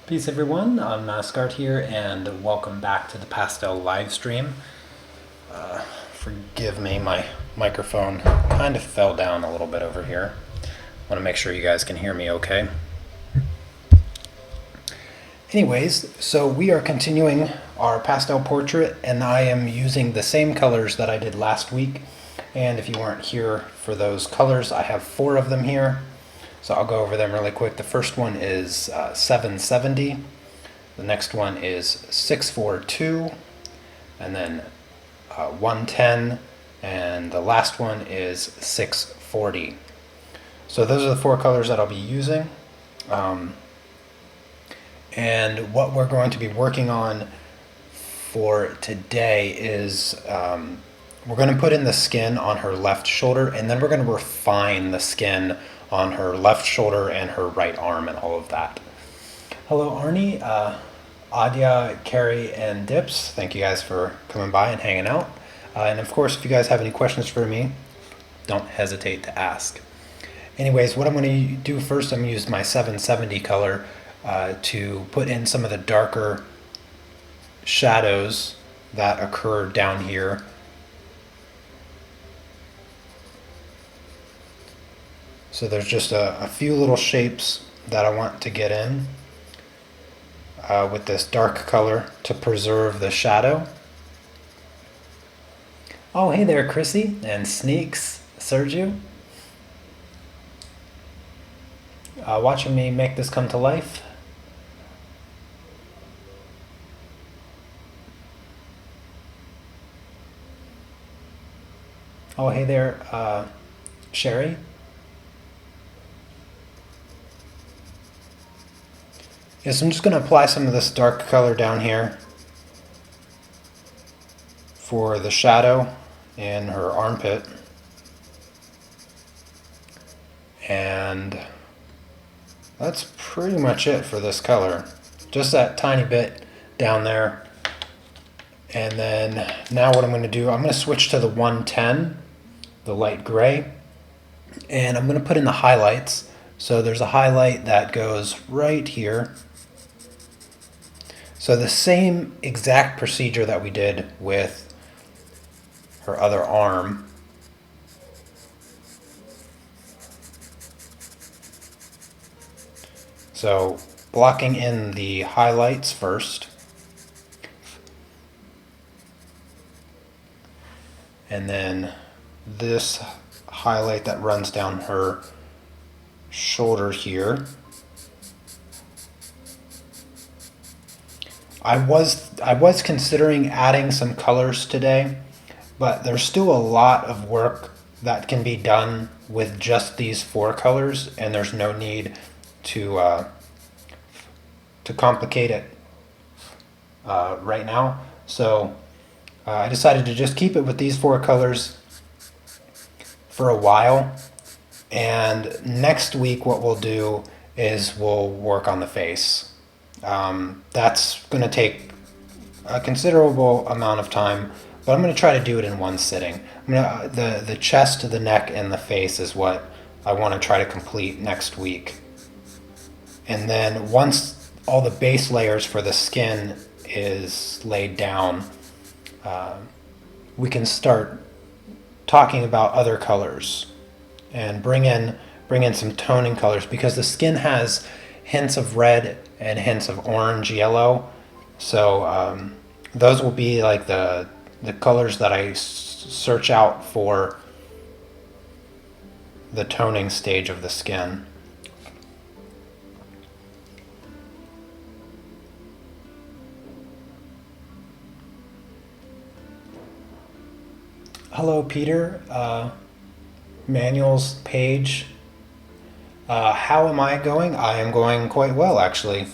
Peace everyone, Unmask here, and welcome back to the Pastel live stream. Forgive me, my microphone kind of fell down a little bit over here. I want to make sure you guys can hear me okay. Anyways, so we are continuing our pastel portrait, and I am using the same colors that I did last week. And if you weren't here for those colors, I have 4 of them here. So I'll go over them really quick. The first one is 770. The next one is 642. And then 110. And the last one is 640. So those are the 4 colors that I'll be using. And what we're going to be working on for today is we're going to put in the skin on her left shoulder, and then we're going to refine the skin on her left shoulder and her right arm and all of that. Hello, Arnie, Adya, Carrie, and Dips. Thank you guys for coming by and hanging out. And of course, if you guys have any questions for me, don't hesitate to ask. Anyways, what I'm going to do first, I'm going to use my 770 color to put in some of the darker shadows that occur down here. So there's just a few little shapes that I want to get in with this dark color to preserve the shadow. Oh, hey there, Chrissy and Sneaks, Sergio. Watching me make this come to life. Oh, hey there, Sherry. Yes, I'm just going to apply some of this dark color down here for the shadow in her armpit. And that's pretty much it for this color. Just that tiny bit down there. And then now what I'm going to do, I'm going to switch to the 110, the light gray. And I'm going to put in the highlights. So there's a highlight that goes right here. So the same exact procedure that we did with her other arm. So blocking in the highlights first. And then this highlight that runs down her shoulder here. I was considering adding some colors today, but there's still a lot of work that can be done with just these 4 colors, and there's no need to complicate it right now. So I decided to just keep it with these 4 colors for a while, and next week what we'll do is we'll work on the face. That's going to take a considerable amount of time, but I'm going to try to do it in one sitting. The chest, the neck, and the face is what I want to try to complete next week. And then once all the base layers for the skin is laid down, we can start talking about other colors and bring in some toning colors, because the skin has hints of red and hints of orange, yellow. So those will be like the colors that I search out for the toning stage of the skin. Hello, Peter. Manuel's page. How am I going? I am going quite well, actually.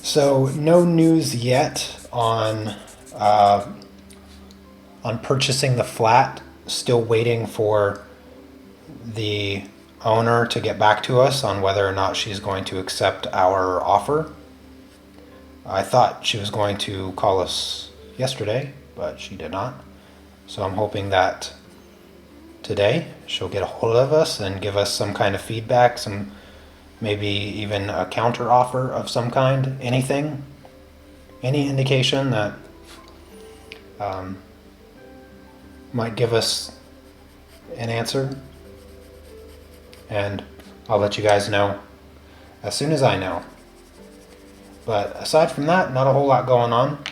So no news yet on purchasing the flat. Still waiting for the owner to get back to us on whether or not she's going to accept our offer. I thought she was going to call us yesterday, but she did not. So I'm hoping that today she'll get a hold of us and give us some kind of feedback, some maybe even a counter offer of some kind, anything, any indication that might give us an answer. And I'll let you guys know as soon as I know. But aside from that, not a whole lot going on.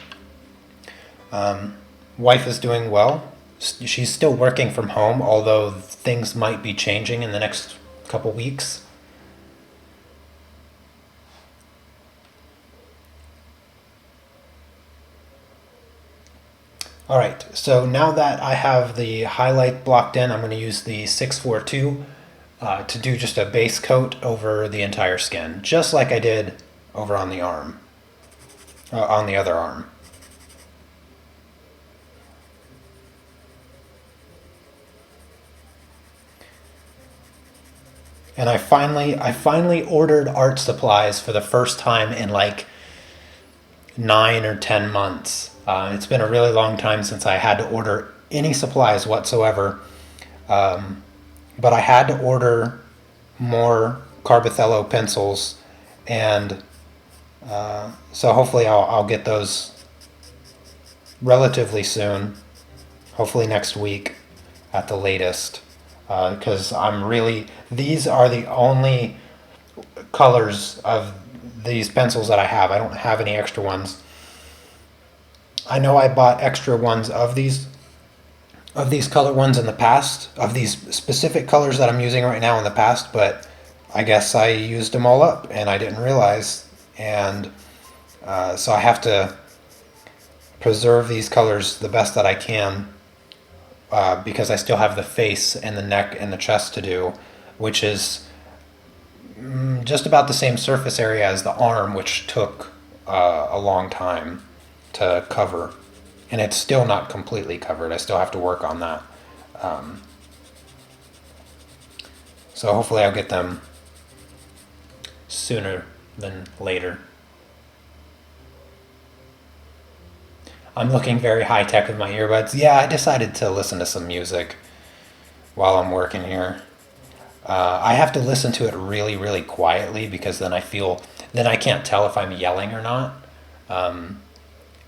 Wife is doing well. She's still working from home, although things might be changing in the next couple weeks. All right, so now that I have the highlight blocked in, I'm going to use the 642 to do just a base coat over the entire skin, just like I did over on the arm, on the other arm. And I finally ordered art supplies for the first time in like 9 or 10 months. It's been a really long time since I had to order any supplies whatsoever. But I had to order more Carbothello pencils, and so hopefully I'll get those relatively soon. Hopefully next week at the latest. Because these are the only colors of these pencils that I have. I don't have any extra ones. I know I bought extra ones of these color ones in the past, of these specific colors that I'm using right now in the past, but I guess I used them all up and I didn't realize. And so I have to preserve these colors the best that I can, because I still have the face and the neck and the chest to do, which is just about the same surface area as the arm, which took a long time to cover. And it's still not completely covered. I still have to work on that. So hopefully I'll get them sooner than later. I'm looking very high-tech with my earbuds. Yeah, I decided to listen to some music while I'm working here. I have to listen to it really, really quietly, because then I can't tell if I'm yelling or not.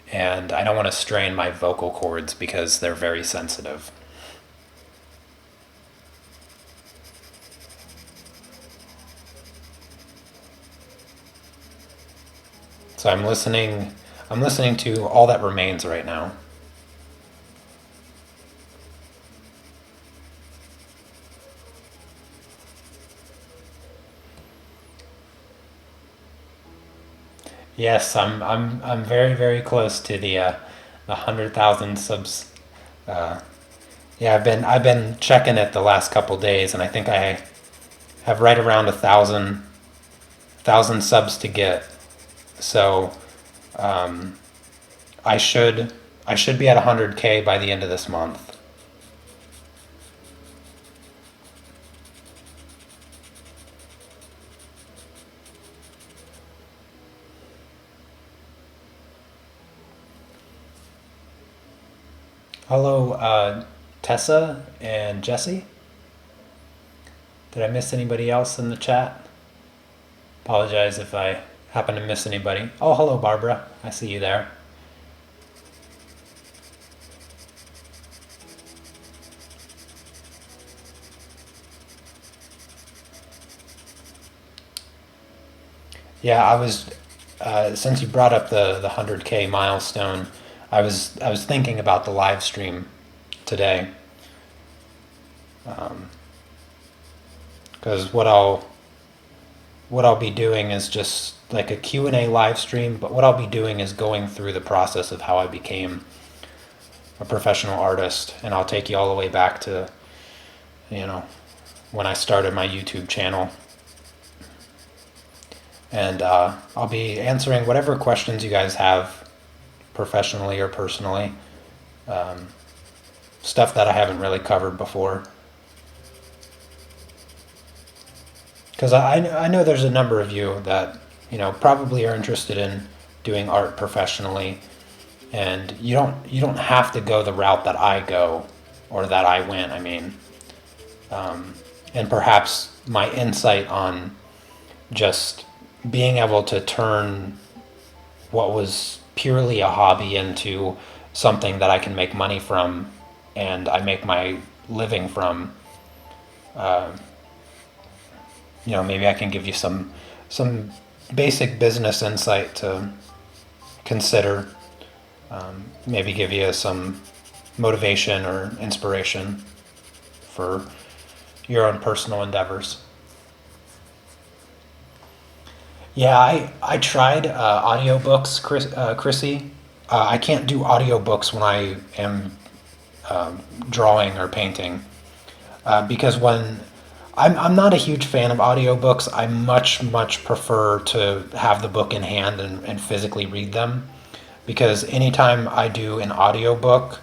And I don't want to strain my vocal cords because they're very sensitive. So I'm listening to All That Remains right now. Yes, I'm very, very close to the 100,000 subs. Yeah, I've been checking it the last couple days, and I think I have right around 1,000 subs to get. So I should be at 100K by the end of this month. Hello, Tessa and Jesse. Did I miss anybody else in the chat? Apologize if I happen to miss anybody. Oh, hello, Barbara. I see you there. Yeah, I was. Since you brought up the 100K milestone, I was thinking about the live stream today, because what I'll be doing is just like a Q&A live stream, but what I'll be doing is going through the process of how I became a professional artist, and I'll take you all the way back to, when I started my YouTube channel. And I'll be answering whatever questions you guys have, professionally or personally. Stuff that I haven't really covered before. Because I know there's a number of you that, probably are interested in doing art professionally. And you don't have to go the route that I go, or that I went, I mean. And perhaps my insight on just being able to turn what was purely a hobby into something that I can make money from, and I make my living from. Maybe I can give you some basic business insight to consider. Maybe give you some motivation or inspiration for your own personal endeavors. Yeah, I tried audiobooks, Chrissy. I can't do audiobooks when I am drawing or painting because when I'm not a huge fan of audiobooks. I much prefer to have the book in hand and physically read them because anytime I do an audiobook,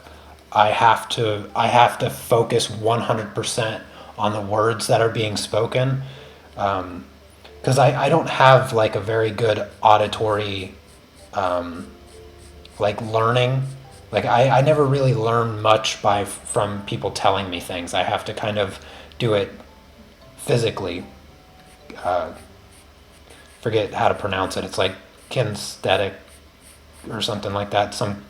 I have to focus 100% on the words that are being spoken because I don't have like a very good auditory like learning. Like I never really learn much from people telling me things. I have to kind of do it physically. Forget how to pronounce it. It's like kinesthetic or something like that. Some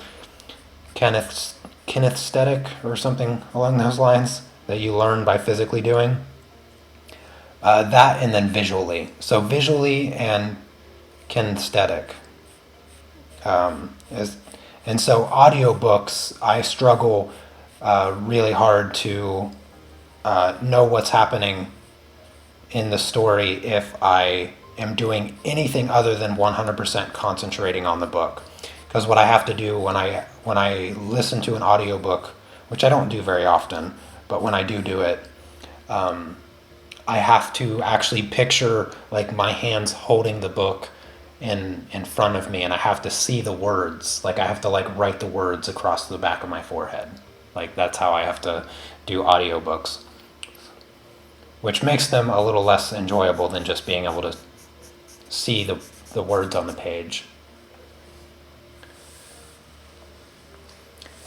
kinesthetic or something along those lines that you learn by physically doing. That and then visually. So visually and kinesthetic. Is, and so audiobooks, I struggle really hard to know what's happening in the story if I am doing anything other than 100% concentrating on the book. Because what I have to do when I listen to an audiobook, which I don't do very often, but when I do it, I have to actually picture like my hands holding the book in front of me, and I have to see the words. Like I have to like write the words across the back of my forehead. Like that's how I have to do audiobooks, which makes them a little less enjoyable than just being able to see the words on the page.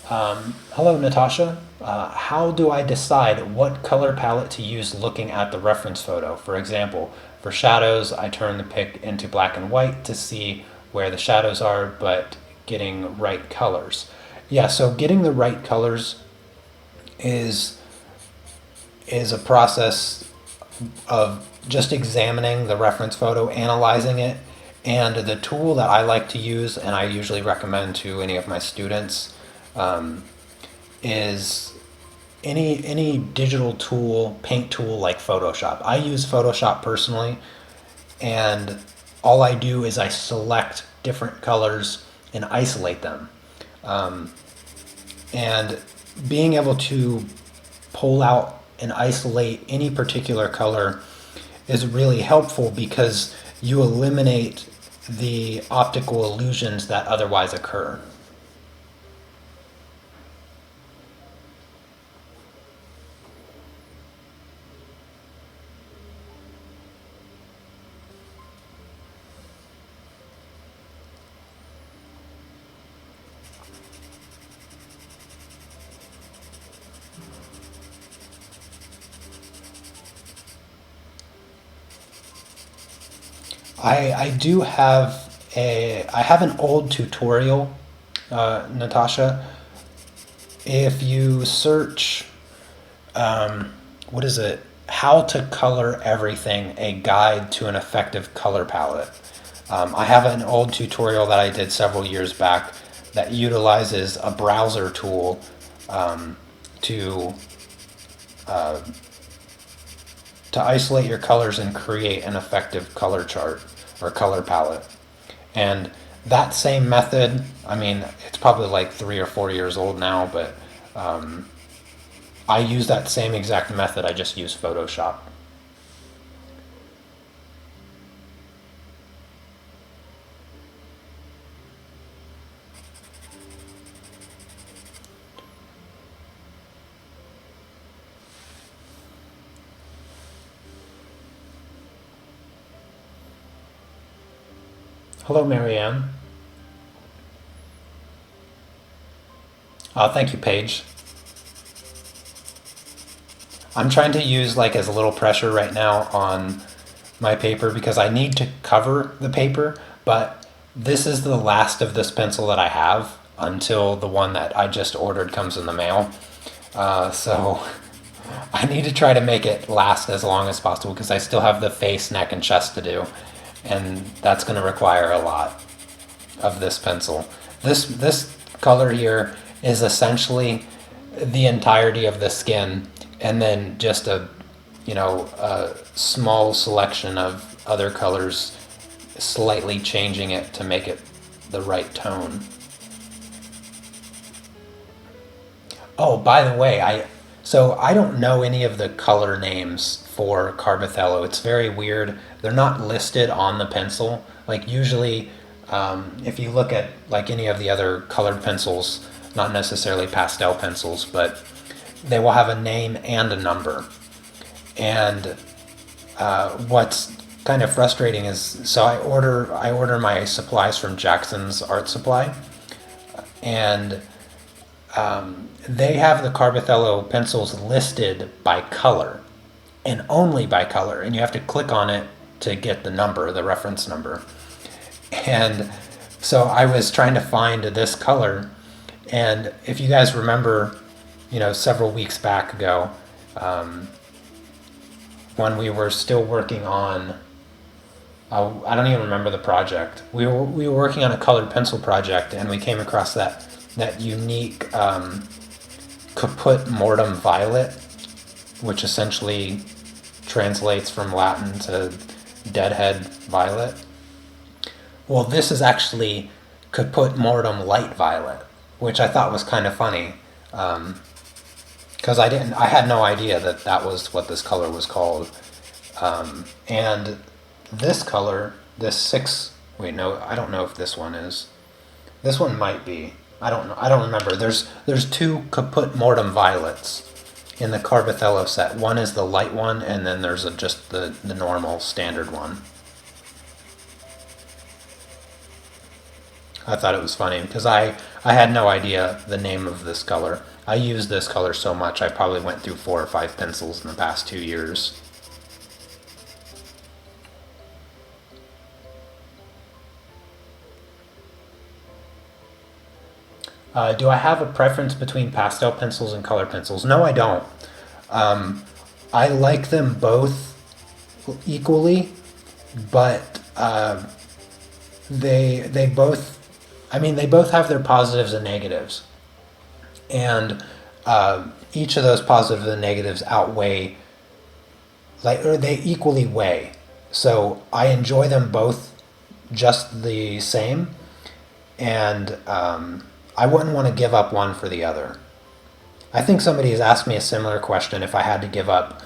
Hello, Natasha. How do I decide what color palette to use looking at the reference photo? For example, for shadows, I turn the pick into black and white to see where the shadows are, but getting right colors. Yeah, so getting the right colors is a process of just examining the reference photo, analyzing it, and the tool that I like to use, and I usually recommend to any of my students, is any digital tool, paint tool like Photoshop. I use Photoshop personally, and all I do is I select different colors and isolate them. And being able to pull out and isolate any particular color is really helpful because you eliminate the optical illusions that otherwise occur. I do have I have an old tutorial, Natasha. If you search, what is it? How to color everything, a guide to an effective color palette. I have an old tutorial that I did several years back that utilizes a browser tool to to isolate your colors and create an effective color chart or color palette. And that same method, I mean, it's probably like 3 or 4 years old now, but I use that same exact method. I just use Photoshop. Hello, Marianne. Thank you, Paige. I'm trying to use like as little pressure right now on my paper because I need to cover the paper, but this is the last of this pencil that I have until the one that I just ordered comes in the mail. So I need to try to make it last as long as possible because I still have the face, neck, and chest to do, and that's going to require a lot of this pencil. This color here is essentially the entirety of the skin, and then just a a small selection of other colors, slightly changing it to make it the right tone. Oh, by the way, I don't know any of the color names for Carbothello. It's very weird. They're not listed on the pencil. Like usually, if you look at like any of the other colored pencils, not necessarily pastel pencils, but they will have a name and a number. And what's kind of frustrating is, so I order my supplies from Jackson's Art Supply, and they have the Carbothello pencils listed by color, and only by color, and you have to click on it to get the number, the reference number. And so I was trying to find this color, and if you guys remember, several weeks back ago, when we were still working on, I don't even remember the project. We were working on a colored pencil project, and we came across that unique caput mortem violet, which essentially translates from Latin to deadhead violet. Well, this is actually caput mortem light violet, which I thought was kind of funny, because I had no idea that was what this color was called. And this color, wait, no, I don't know if this one is. This one might be. I don't know. I don't remember. There's two caput mortem violets in the Carbothello set. One is the light one, and then there's just the normal standard one. I thought it was funny because I had no idea the name of this color. I use this color so much, I probably went through 4 or 5 pencils in the past 2 years. Do I have a preference between pastel pencils and color pencils? No, I don't. I like them both equally, but they both, they both have their positives and negatives, and each of those positives and negatives outweigh, or they equally weigh. So I enjoy them both just the same, and I wouldn't want to give up one for the other. I think somebody has asked me a similar question if I had to give up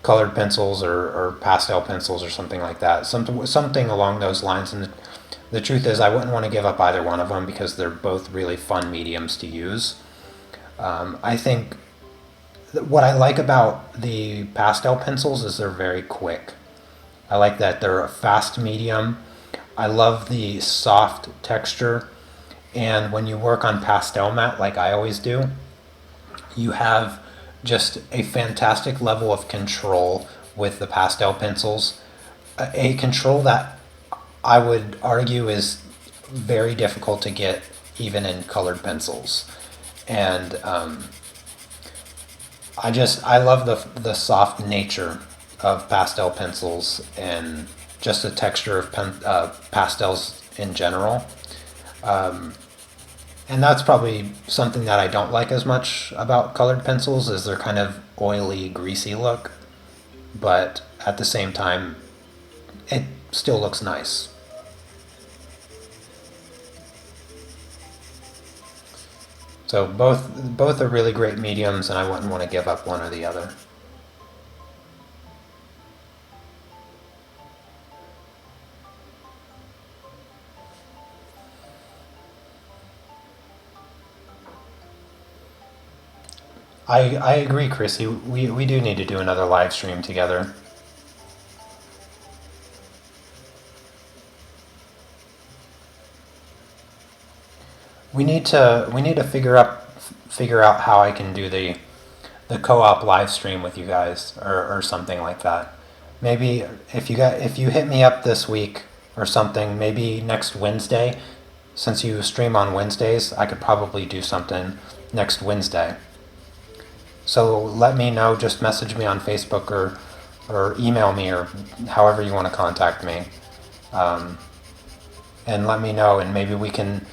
colored pencils or pastel pencils or something like that, something along those lines. And the truth is, I wouldn't want to give up either one of them because they're both really fun mediums to use. I think what I like about the pastel pencils is they're very quick. I like that they're a fast medium. I love the soft texture. And when you work on pastel mat, like I always do, you have just a fantastic level of control with the pastel pencils. A control that I would argue is very difficult to get even in colored pencils. And I love the soft nature of pastel pencils and just the texture of pastels in general. And that's probably something that I don't like as much about colored pencils, is their kind of oily, greasy look. But at the same time, it still looks nice. So both are really great mediums, and I wouldn't want to give up one or the other. I agree, Chrissy. We do need to do another live stream together. We need to figure out how I can do the co-op live stream with you guys, or something like that. maybe if you hit me up this week or something, maybe next Wednesday, since you stream on Wednesdays, I could probably do something next Wednesday. So let me know, just message me on Facebook or email me or however you want to contact me. And let me know, and maybe we can,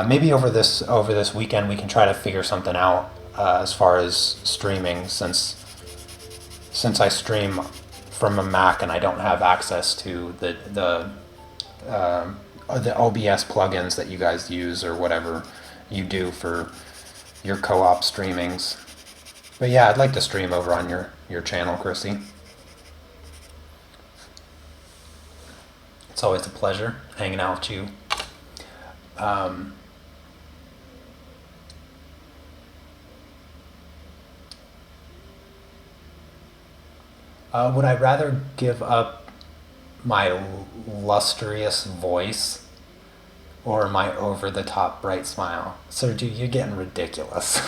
maybe over this weekend we can try to figure something out as far as streaming, since I stream from a Mac and I don't have access to the OBS plugins that you guys use or whatever you do for your co-op streamings. But yeah, I'd like to stream over on your channel, Chrissy. It's always a pleasure hanging out with you. Would I rather give up my lustrous voice or my over-the-top bright smile? So, dude, you're getting ridiculous.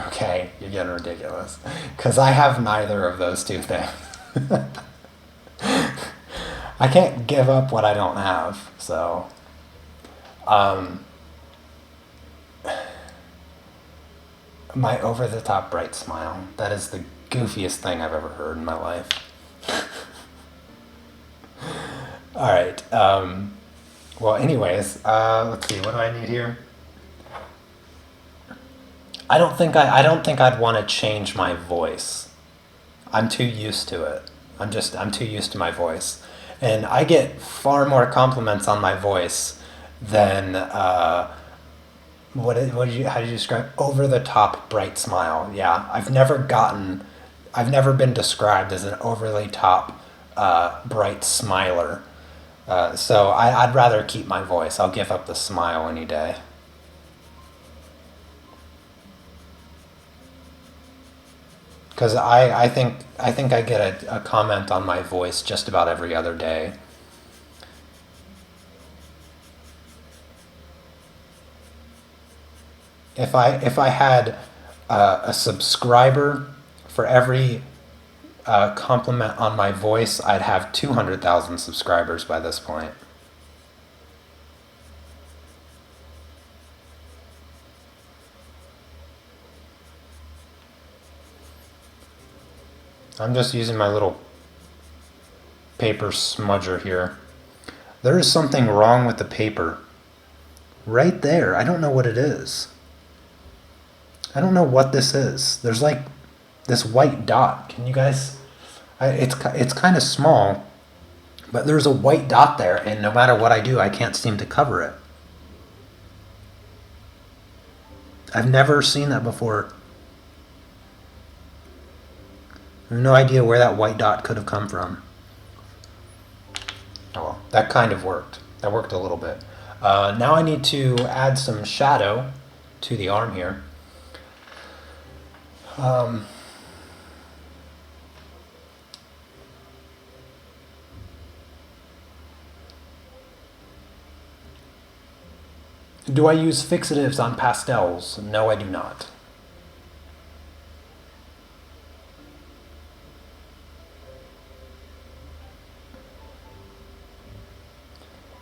Okay, you're getting ridiculous. Because I have neither of those two things. I can't give up what I don't have, so... my over-the-top bright smile. That is the goofiest thing I've ever heard in my life. Alright, well anyways, let's see, what do I need here? I don't think I'd want to change my voice. I'm too used to it. I'm too used to my voice. And I get far more compliments on my voice than how did you describe over the top bright smile? Yeah, I've never been described as an overly top bright smiler. So I'd rather keep my voice. I'll give up the smile any day. Because I think I get a comment on my voice just about every other day. If I had a subscriber for every compliment on my voice, I'd have 200,000 subscribers by this point. I'm just using my little paper smudger here. There is something wrong with the paper. Right there. I don't know what it is. I don't know what this is. There's like this white dot. Can you guys... It's kind of small, but there's a white dot there, and no matter what I do, I can't seem to cover it. I've never seen that before. I have no idea where that white dot could have come from. Oh well, that kind of worked. That worked a little bit. Now I need to add some shadow to the arm here. Do I use fixatives on pastels? No, I do not.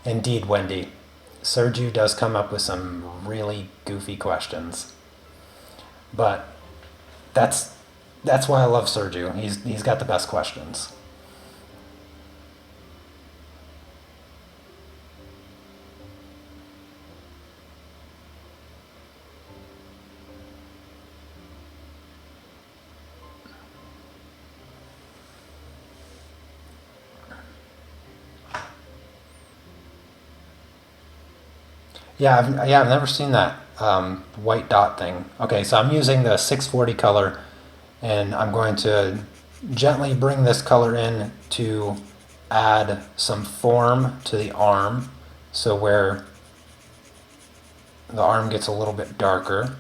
Indeed, Wendy. Sergio does come up with some really goofy questions. But that's why I love Sergio. He's got the best questions. Yeah, I've never seen that white dot thing. Okay, so I'm using the 640 color, and I'm going to gently bring this color in to add some form to the arm, so where the arm gets a little bit darker.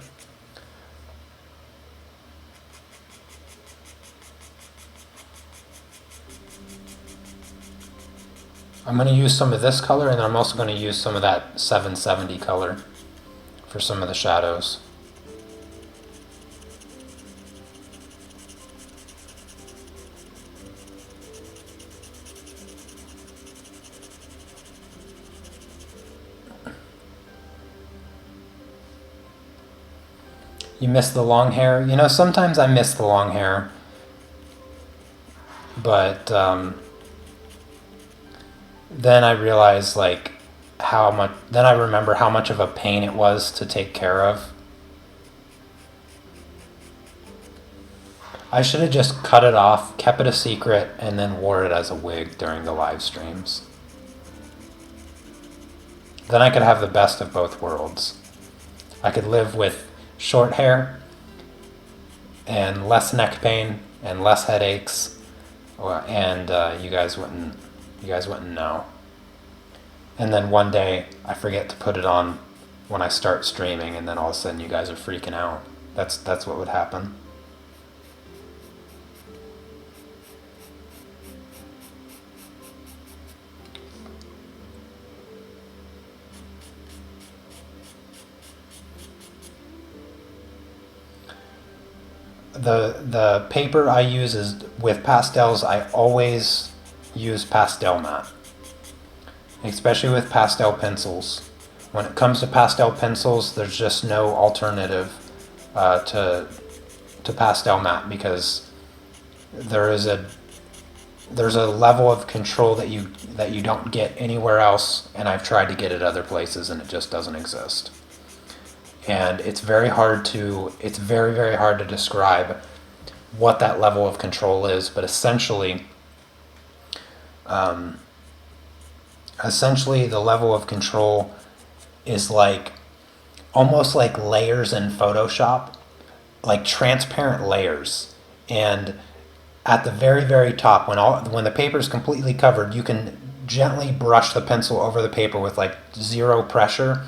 I'm going to use some of this color, and I'm also going to use some of that 770 color for some of the shadows. You miss the long hair? You know, sometimes I miss the long hair, but then I realize like how much. Then I remember how much of a pain it was to take care of. I should have just cut it off, kept it a secret, and then wore it as a wig during the live streams. Then I could have the best of both worlds. I could live with short hair and less neck pain and less headaches, and you guys wouldn't know. And then one day I forget to put it on when I start streaming, and then all of a sudden you guys are freaking out. That's what would happen. The paper I use is with pastels. I always use pastel matte, especially with pastel pencils. When it comes to pastel pencils, there's just no alternative to pastel matte, because there's a level of control that you don't get anywhere else, and I've tried to get it other places and it just doesn't exist. And it's very hard to describe what that level of control is, but essentially the level of control is like almost like layers in Photoshop, like transparent layers. And at the very, very top, when the paper is completely covered, you can gently brush the pencil over the paper with like zero pressure,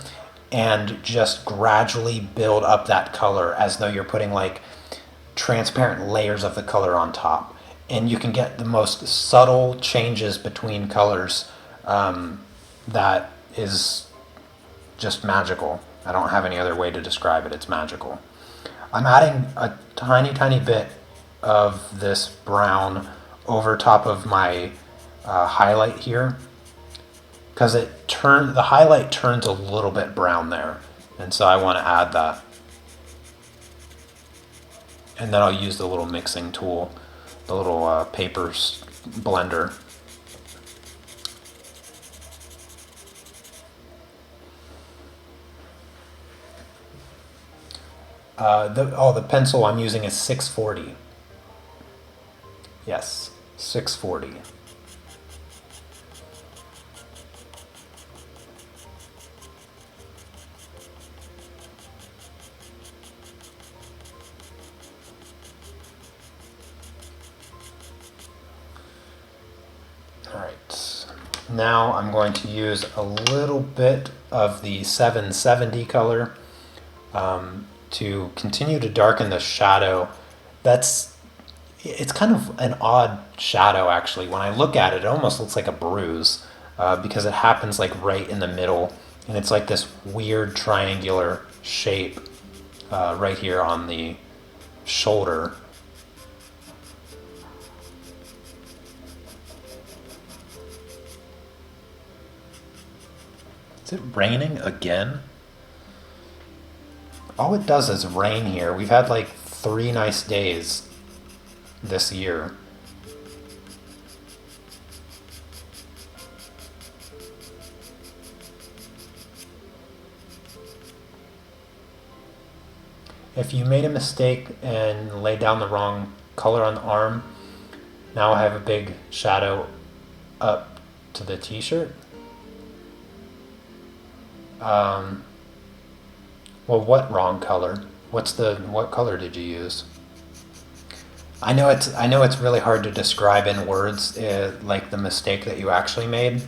and just gradually build up that color as though you're putting like transparent layers of the color on top. And you can get the most subtle changes between colors that is just magical. I don't have any other way to describe it. It's magical. I'm adding a tiny, tiny bit of this brown over top of my highlight here, because the highlight turns a little bit brown there, and so I want to add that. And then I'll use the little mixing tool, the little paper blender. The pencil I'm using is 640. Yes, 640. Alright, now I'm going to use a little bit of the 770 color to continue to darken the shadow. It's kind of an odd shadow actually. When I look at it, it almost looks like a bruise because it happens like right in the middle, and it's like this weird triangular shape right here on the shoulder. Is it raining again? All it does is rain here. We've had like 3 nice days this year. If you made a mistake and laid down the wrong color on the arm, now I have a big shadow up to the t-shirt. Well, what wrong color? What color did you use? I know it's really hard to describe in words, like the mistake that you actually made.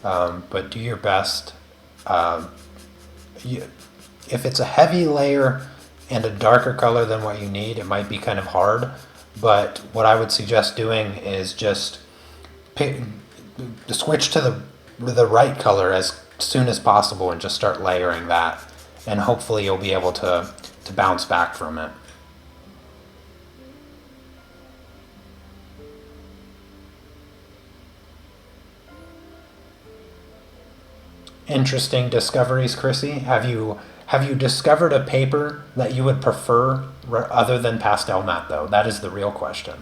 But do your best. If it's a heavy layer and a darker color than what you need, it might be kind of hard. But what I would suggest doing is just switch to the right color as soon as possible and just start layering that, and hopefully you'll be able to bounce back from it. Interesting discoveries, Chrissy. Have Have you discovered a paper that you would prefer other than pastel matte, though? That is the real question.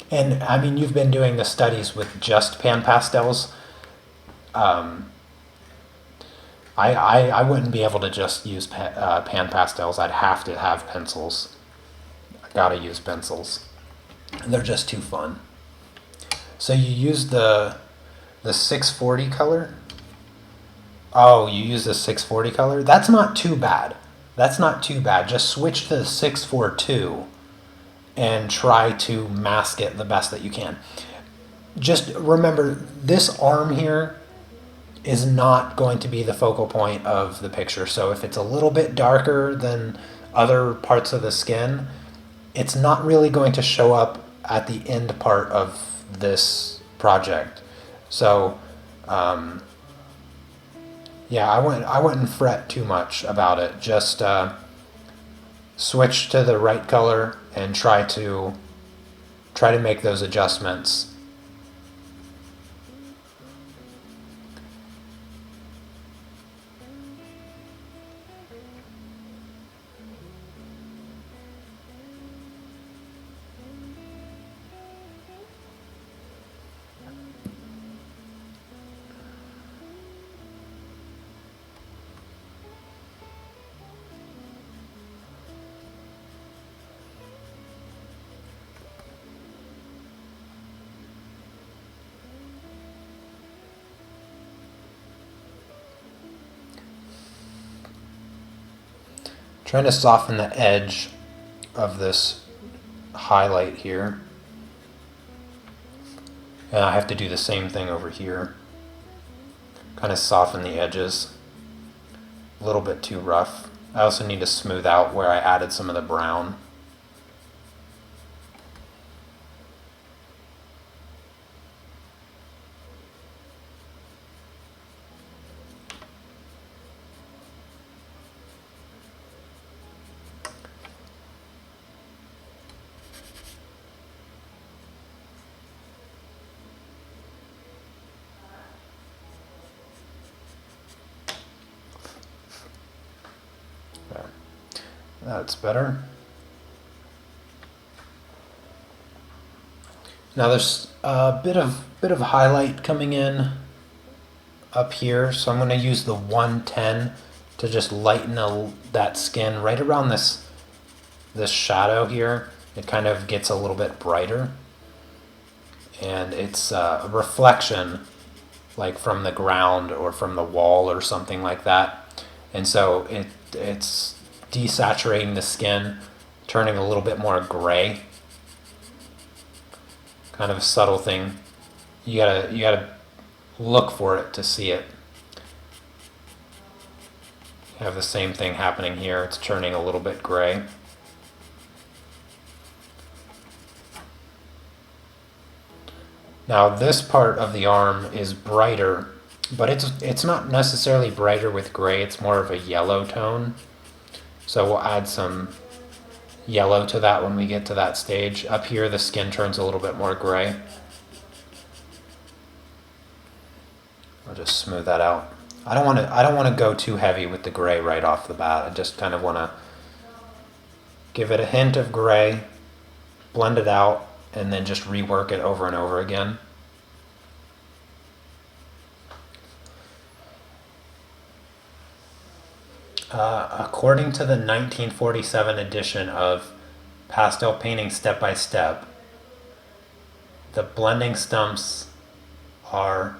And I mean, you've been doing the studies with just pan pastels. I wouldn't be able to just use pan pastels. I'd have to have pencils. I gotta use pencils. They're just too fun. So you use the 640 color? Oh, you use the 640 color? That's not too bad. That's not too bad. Just switch to the 642 and try to mask it the best that you can. Just remember, this arm here is not going to be the focal point of the picture. So if it's a little bit darker than other parts of the skin, it's not really going to show up at the end part of this project. So yeah, I wouldn't fret too much about it. Just switch to the right color and try to make those adjustments. Trying to soften the edge of this highlight here. And I have to do the same thing over here. Kind of soften the edges. A little bit too rough. I also need to smooth out where I added some of the brown. That's better. Now there's a bit of highlight coming in up here, so I'm going to use the 110 to just lighten that skin right around this shadow here. It kind of gets a little bit brighter, and it's a reflection like from the ground or from the wall or something like that, and so it's desaturating the skin, turning a little bit more gray. Kind of a subtle thing. You gotta look for it to see it. You have the same thing happening here. It's turning a little bit gray. Now this part of the arm is brighter, but it's not necessarily brighter with gray. It's more of a yellow tone. So we'll add some yellow to that when we get to that stage. Up here the skin turns a little bit more gray. I'll just smooth that out. I don't want to go too heavy with the gray right off the bat. I just kind of want to give it a hint of gray, blend it out, and then just rework it over and over again. According to the 1947 edition of Pastel Painting Step by Step, the blending stumps are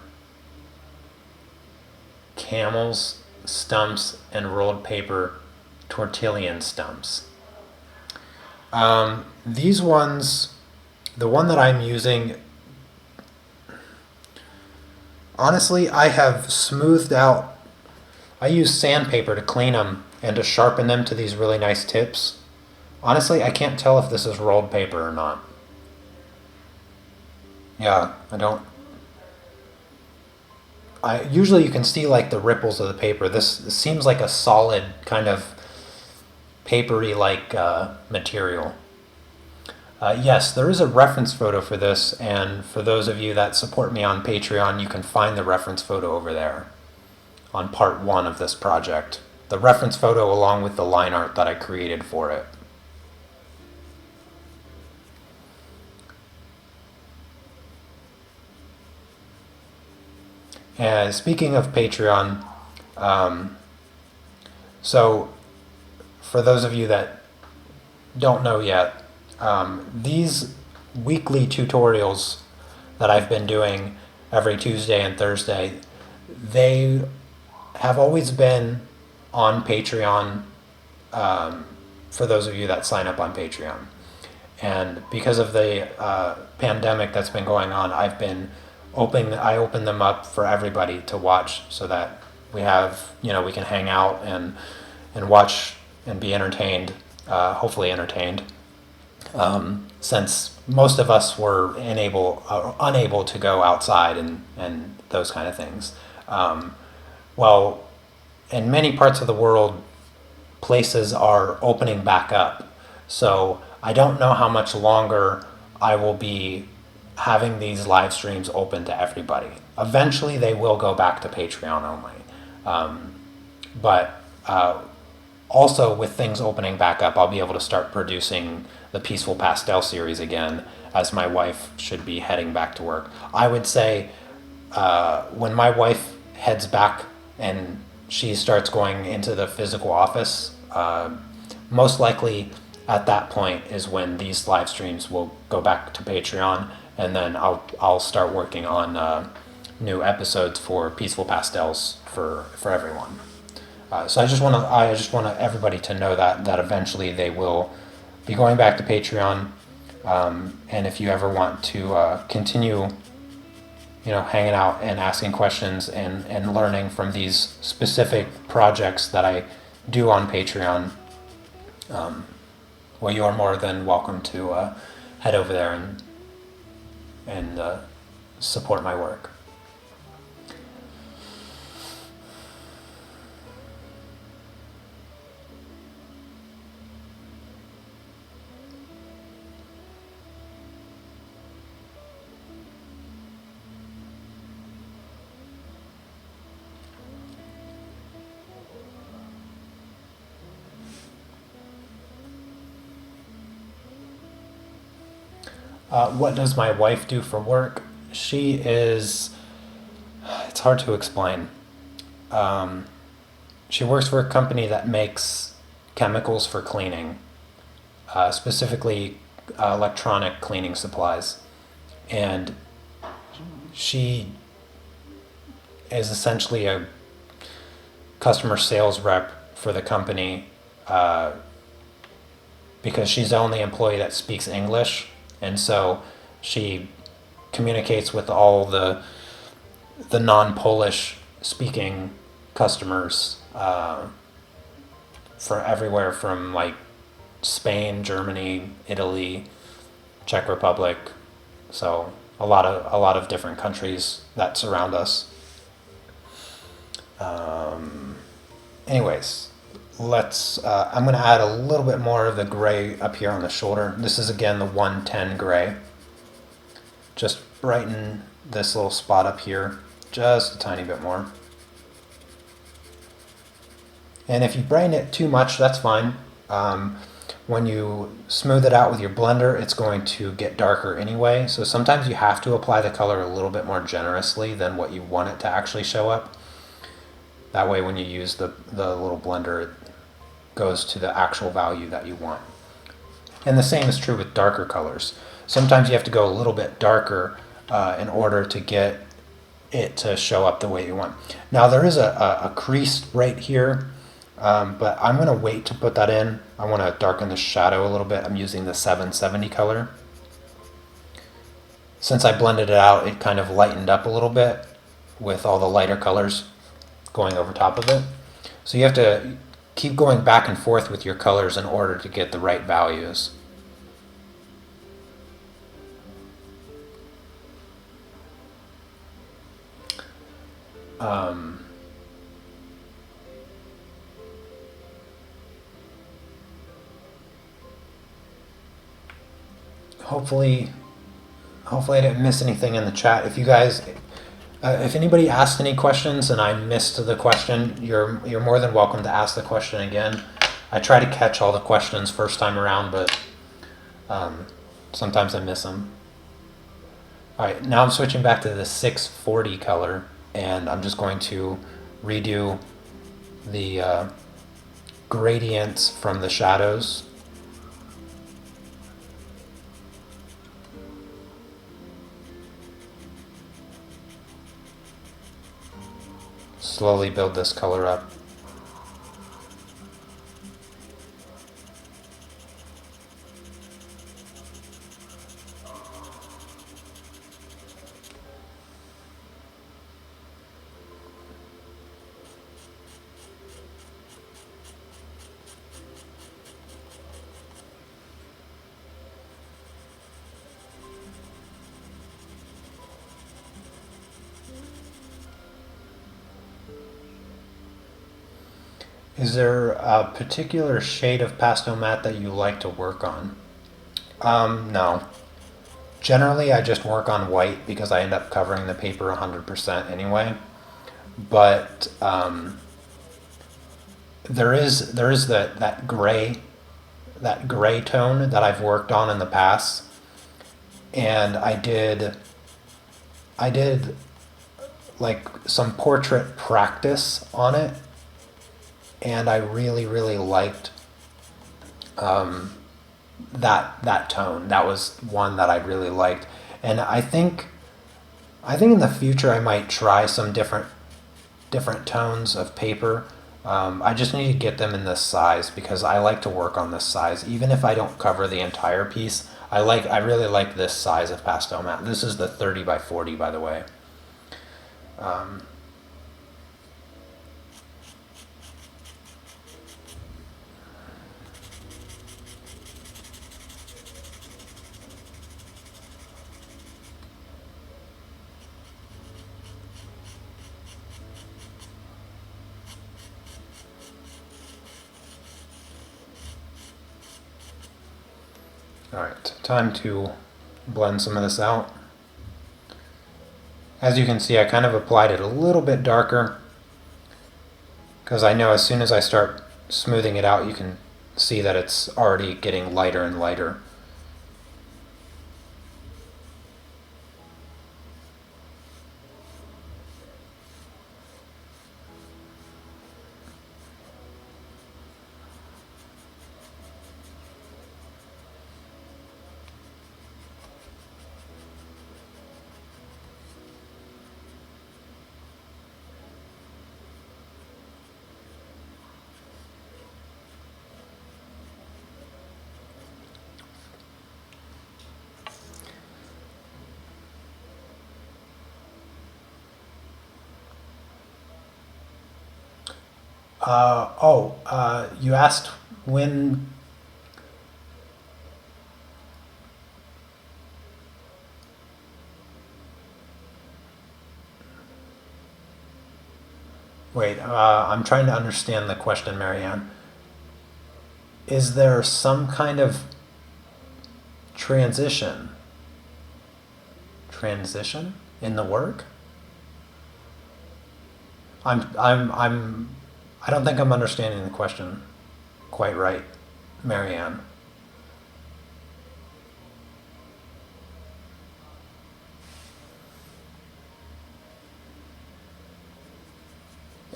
camels, stumps, and rolled paper tortillion stumps. These ones, the one that I'm using, honestly, I have smoothed out. I use sandpaper to clean them and to sharpen them to these really nice tips. Honestly, I can't tell if this is rolled paper or not. Yeah, usually you can see like the ripples of the paper. This seems like a solid kind of papery like material. Yes, there is a reference photo for this, and for those of you that support me on Patreon, you can find the reference photo over there on part 1 of this project. the reference photo along with the line art that I created for it. And speaking of Patreon, so for those of you that don't know yet, these weekly tutorials that I've been doing every Tuesday and Thursday, they have always been on Patreon, for those of you that sign up on Patreon. And because of the pandemic that's been going on, I open them up for everybody to watch, so that we can hang out and watch and be entertained, hopefully entertained. Since most of us were unable to go outside and those kind of things. Well, in many parts of the world, places are opening back up. So I don't know how much longer I will be having these live streams open to everybody. Eventually they will go back to Patreon only. But also with things opening back up, I'll be able to start producing the Peaceful Pastel series again, as my wife should be heading back to work. I would say when my wife heads back and she starts going into the physical office, most likely at that point is when these live streams will go back to Patreon, and then I'll start working on new episodes for Peaceful Pastels for everyone. So I just want everybody to know that eventually they will be going back to Patreon, and if you ever want to continue, hanging out and asking questions and learning from these specific projects that I do on Patreon, well, you are more than welcome to head over there and support my work. What does my wife do for work? It's hard to explain. She works for a company that makes chemicals for cleaning, specifically electronic cleaning supplies. And she is essentially a customer sales rep for the company, because she's the only employee that speaks English. And so she communicates with all the non-Polish speaking customers for everywhere from like Spain, Germany, Italy, Czech Republic. So a lot of different countries that surround us. Anyways, I'm going to add a little bit more of the gray up here on the shoulder. This is again the 110 gray. Just brighten this little spot up here just a tiny bit more. And if you brighten it too much, that's fine. When you smooth it out with your blender, it's going to get darker anyway. So sometimes you have to apply the color a little bit more generously than what you want it to actually show up. That way when you use the little blender, it goes to the actual value that you want. And the same is true with darker colors. Sometimes you have to go a little bit darker in order to get it to show up the way you want. Now there is a crease right here, but I'm going to wait to put that in. I want to darken the shadow a little bit. I'm using the 770 color. Since I blended it out, it kind of lightened up a little bit with all the lighter colors going over top of it. So you have to keep going back and forth with your colors in order to get the right values. Hopefully I didn't miss anything in the chat. If you guys If anybody asked any questions and I missed the question, you're more than welcome to ask the question again. I try to catch all the questions first time around, but sometimes I miss them. All right, now I'm switching back to the 640 color, and I'm just going to redo the gradients from the shadows. Slowly build this color up. Is there a particular shade of pastel matte that you like to work on? No. Generally, I just work on white because I end up covering the paper 100% anyway. But there is that gray tone that I've worked on in the past, and I did like some portrait practice on it, and I really liked that tone. That was one that I really liked, and I think in the future I might try some different tones of paper. I just need to get them in this size because I like to work on this size, even if I don't cover the entire piece. I really like this size of pastel matte. This is the 30 by 40, by the way. Alright, time to blend some of this out. As you can see, I kind of applied it a little bit darker because I know as soon as I start smoothing it out, you can see that it's already getting lighter and lighter. You asked when. Wait, I'm trying to understand the question, Marianne. Is there some kind of transition in the work? I don't think I'm understanding the question quite right, Marianne.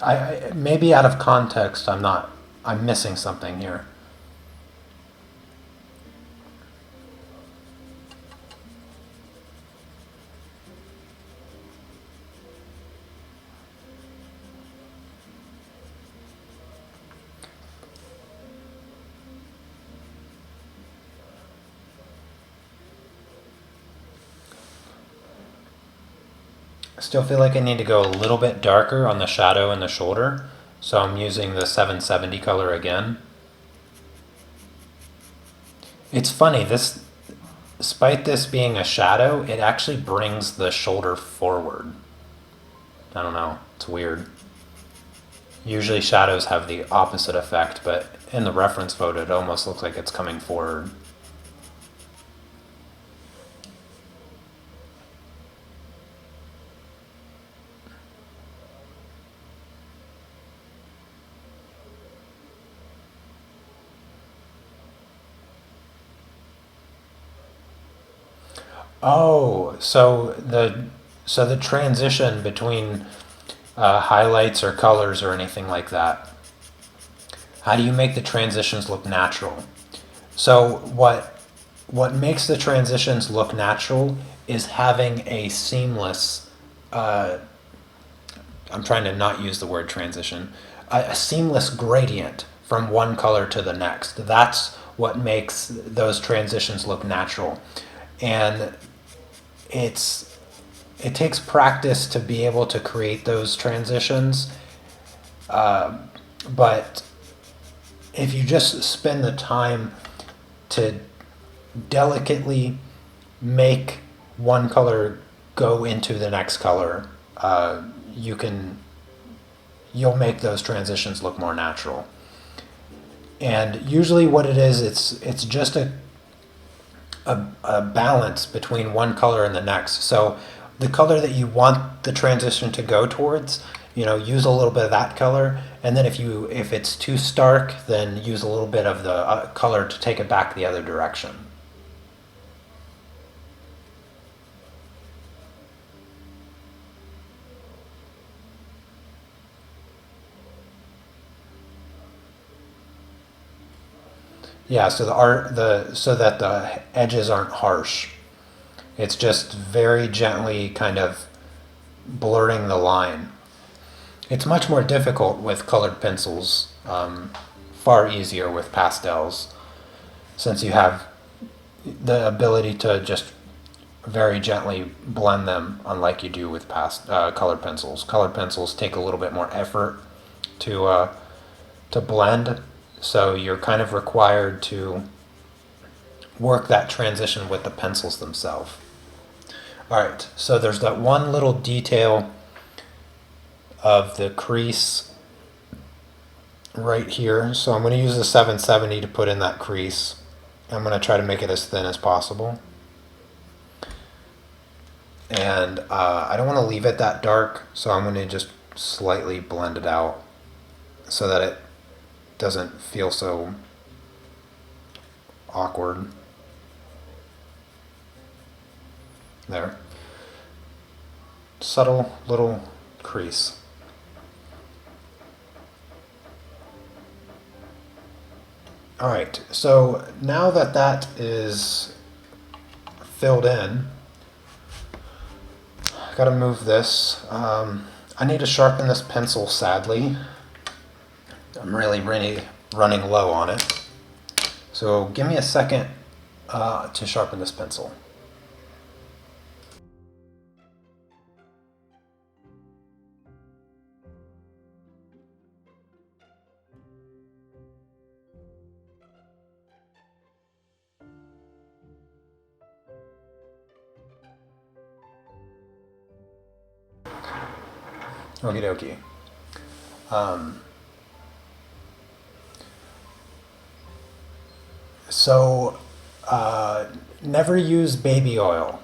I maybe out of context, I'm missing something here. I still feel like I need to go a little bit darker on the shadow and the shoulder, so I'm using the 770 color again. It's funny, despite this being a shadow, it actually brings the shoulder forward. I don't know, it's weird. Usually shadows have the opposite effect, but in the reference photo it almost looks like it's coming forward. Oh, so the transition between highlights or colors or anything like that. How do you make the transitions look natural? So what makes the transitions look natural is having a seamless. I'm trying to not use the word transition. A seamless gradient from one color to the next. That's what makes those transitions look natural, and it's it takes practice to be able to create those transitions. But if you just spend the time to delicately make one color go into the next color, you can you'll make those transitions look more natural. And usually, what it is, it's just a balance between one color and the next. So the color that you want the transition to go towards, use a little bit of that color, and then if it's too stark, then use a little bit of the color to take it back the other direction. Yeah, so so that the edges aren't harsh. It's just very gently kind of blurring the line. It's much more difficult with colored pencils, far easier with pastels, since you have the ability to just very gently blend them, unlike you do with colored pencils. Colored pencils take a little bit more effort to blend, so you're kind of required to work that transition with the pencils themselves. All right, so there's that one little detail of the crease right here. So I'm going to use the 770 to put in that crease. I'm going to try to make it as thin as possible. And I don't want to leave it that dark, so I'm going to just slightly blend it out so that it doesn't feel so awkward. There. Subtle little crease. All right, so now that that is filled in, I gotta move this. I need to sharpen this pencil, sadly. I'm really running low on it. So give me a second to sharpen this pencil. Okie dokie. So never use baby oil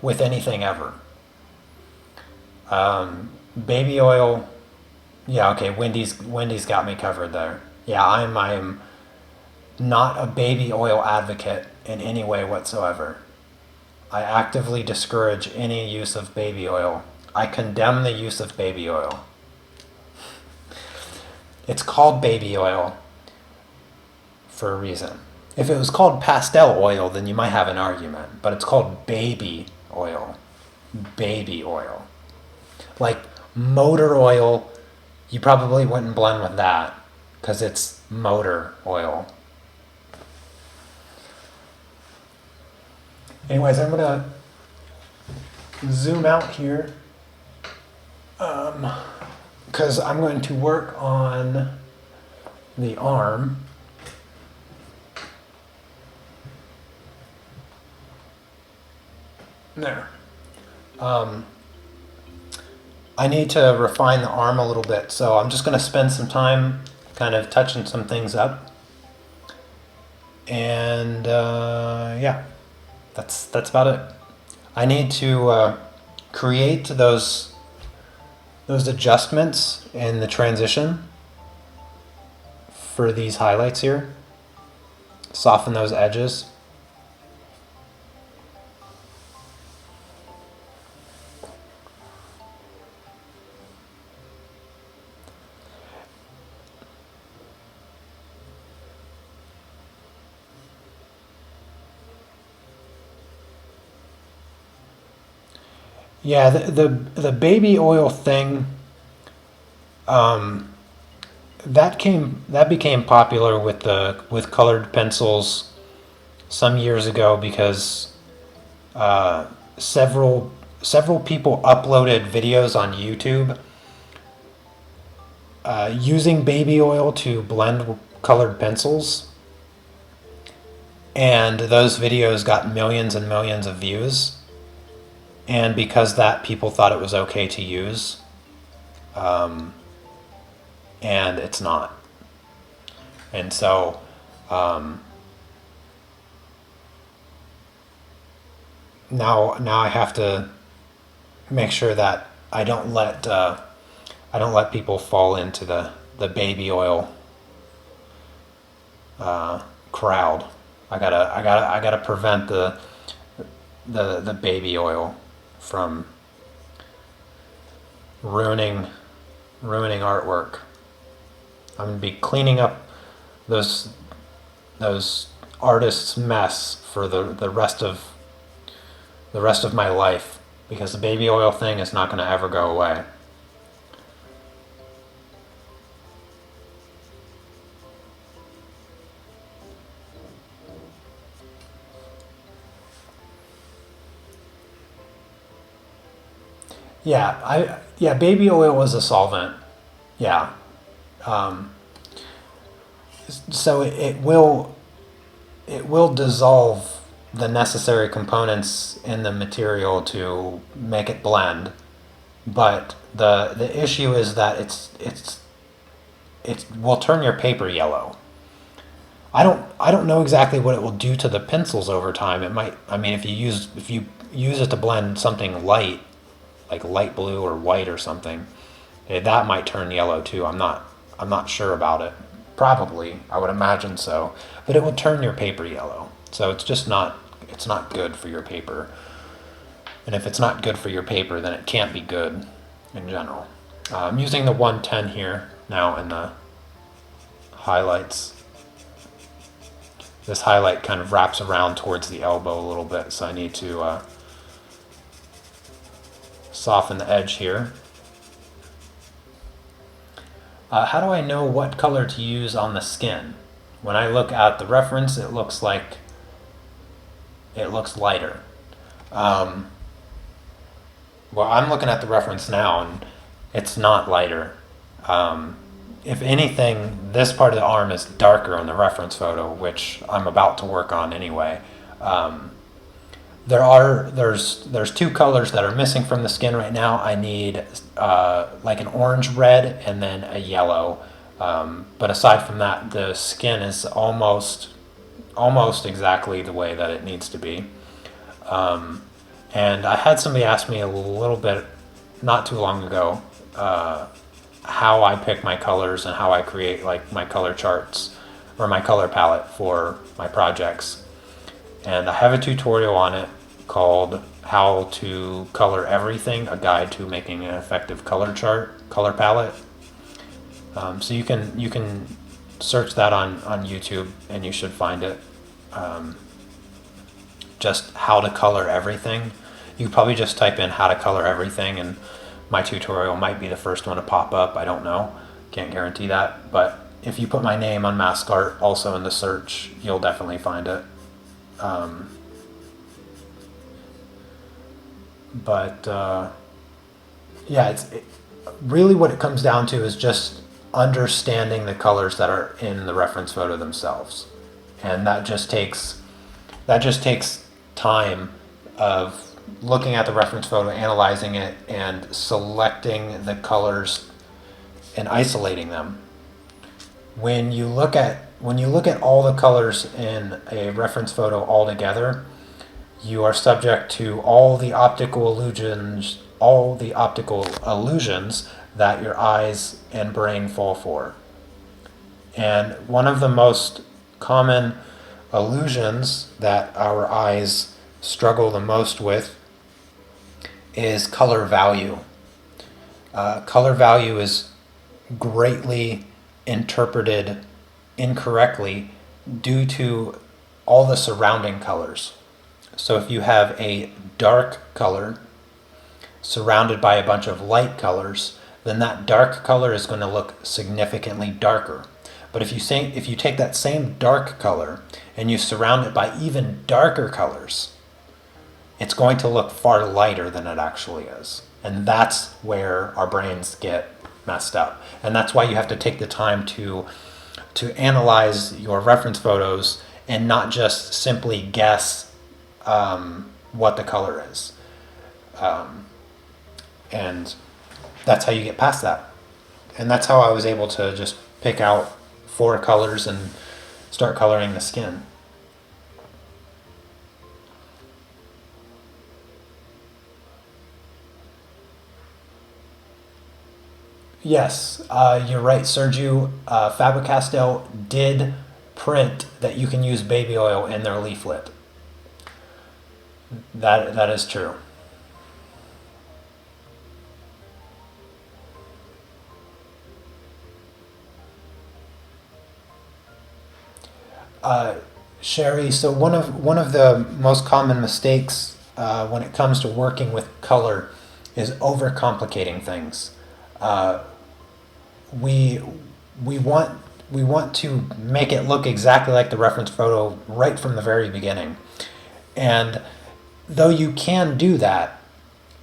with anything ever. Baby oil, yeah, okay. Wendy's got me covered there. Yeah, I'm not a baby oil advocate in any way whatsoever. I actively discourage any use of baby oil. I condemn the use of baby oil. It's called baby oil for a reason. If it was called pastel oil, then you might have an argument, but it's called baby oil. Baby oil. Like motor oil, you probably wouldn't blend with that because it's motor oil. Anyways, I'm gonna zoom out here because I'm going to work on the arm. There. I need to refine the arm a little bit, so I'm just going to spend some time kind of touching some things up. And yeah, that's about it. I need to create those adjustments in the transition for these highlights here. Soften those edges. Yeah, the baby oil thing, um, that became popular with colored pencils some years ago because uh, several several people uploaded videos on YouTube using baby oil to blend colored pencils, and those videos got millions and millions of views. And because that, people thought it was okay to use, and it's not. And so now I have to make sure that I don't let people fall into the baby oil crowd. I gotta prevent the baby oil from ruining artwork. I'm gonna be cleaning up those those artists' mess for the rest of my life, because the baby oil thing is not gonna ever go away. Yeah, baby oil is a solvent. Yeah. Um, so it will dissolve the necessary components in the material to make it blend, but the issue is that it will turn your paper yellow. I don't know exactly what it will do to the pencils over time. It might, I mean, if you use it to blend something light, like light blue or white or something, that might turn yellow too. I'm not sure about it. Probably, I would imagine so. But it will turn your paper yellow. So it's not good for your paper. And if it's not good for your paper, then it can't be good in general. I'm using the 110 here now in the highlights. This highlight kind of wraps around towards the elbow a little bit, so I need to soften the edge here. How do I know what color to use on the skin? When I look at the reference, it looks lighter. Um, well, I'm looking at the reference now, and it's not lighter. Um, if anything, this part of the arm is darker on the reference photo, which I'm about to work on anyway. Um, there's two colors that are missing from the skin right now. I need like an orange red and then a yellow. But aside from that, the skin is almost exactly the way that it needs to be. And I had somebody ask me a little bit not too long ago how I pick my colors and how I create like my color charts or my color palette for my projects. And I have a tutorial on it called How to Color Everything, a guide to making an effective color chart, color palette. So you can search that on YouTube and you should find it. Just how to color everything. You could probably just type in how to color everything and my tutorial might be the first one to pop up. I don't know. Can't guarantee that. But if you put my name, Unmask Art, also in the search, you'll definitely find it. Yeah, really what it comes down to is just understanding the colors that are in the reference photo themselves, and that just takes time of looking at the reference photo, analyzing it, and selecting the colors and isolating them. When you look at all the colors in a reference photo all together, you are subject to all the optical illusions that your eyes and brain fall for. And one of the most common illusions that our eyes struggle the most with is color value. Color value is greatly interpreted incorrectly due to all the surrounding colors. So if you have a dark color surrounded by a bunch of light colors, then that dark color is going to look significantly darker. But if you take that same dark color and you surround it by even darker colors, it's going to look far lighter than it actually is. And that's where our brains get messed up. And that's why you have to take the time to analyze your reference photos and not just simply guess what the color is. And that's how you get past that. And that's how I was able to just pick out 4 colors and start coloring the skin. Yes, you're right, Sergio. Faber-Castell did print that you can use baby oil in their leaflet. That is true. Sherry, so one of the most common mistakes when it comes to working with color is overcomplicating things. Uh, we we want to make it look exactly like the reference photo right from the very beginning. And though you can do that,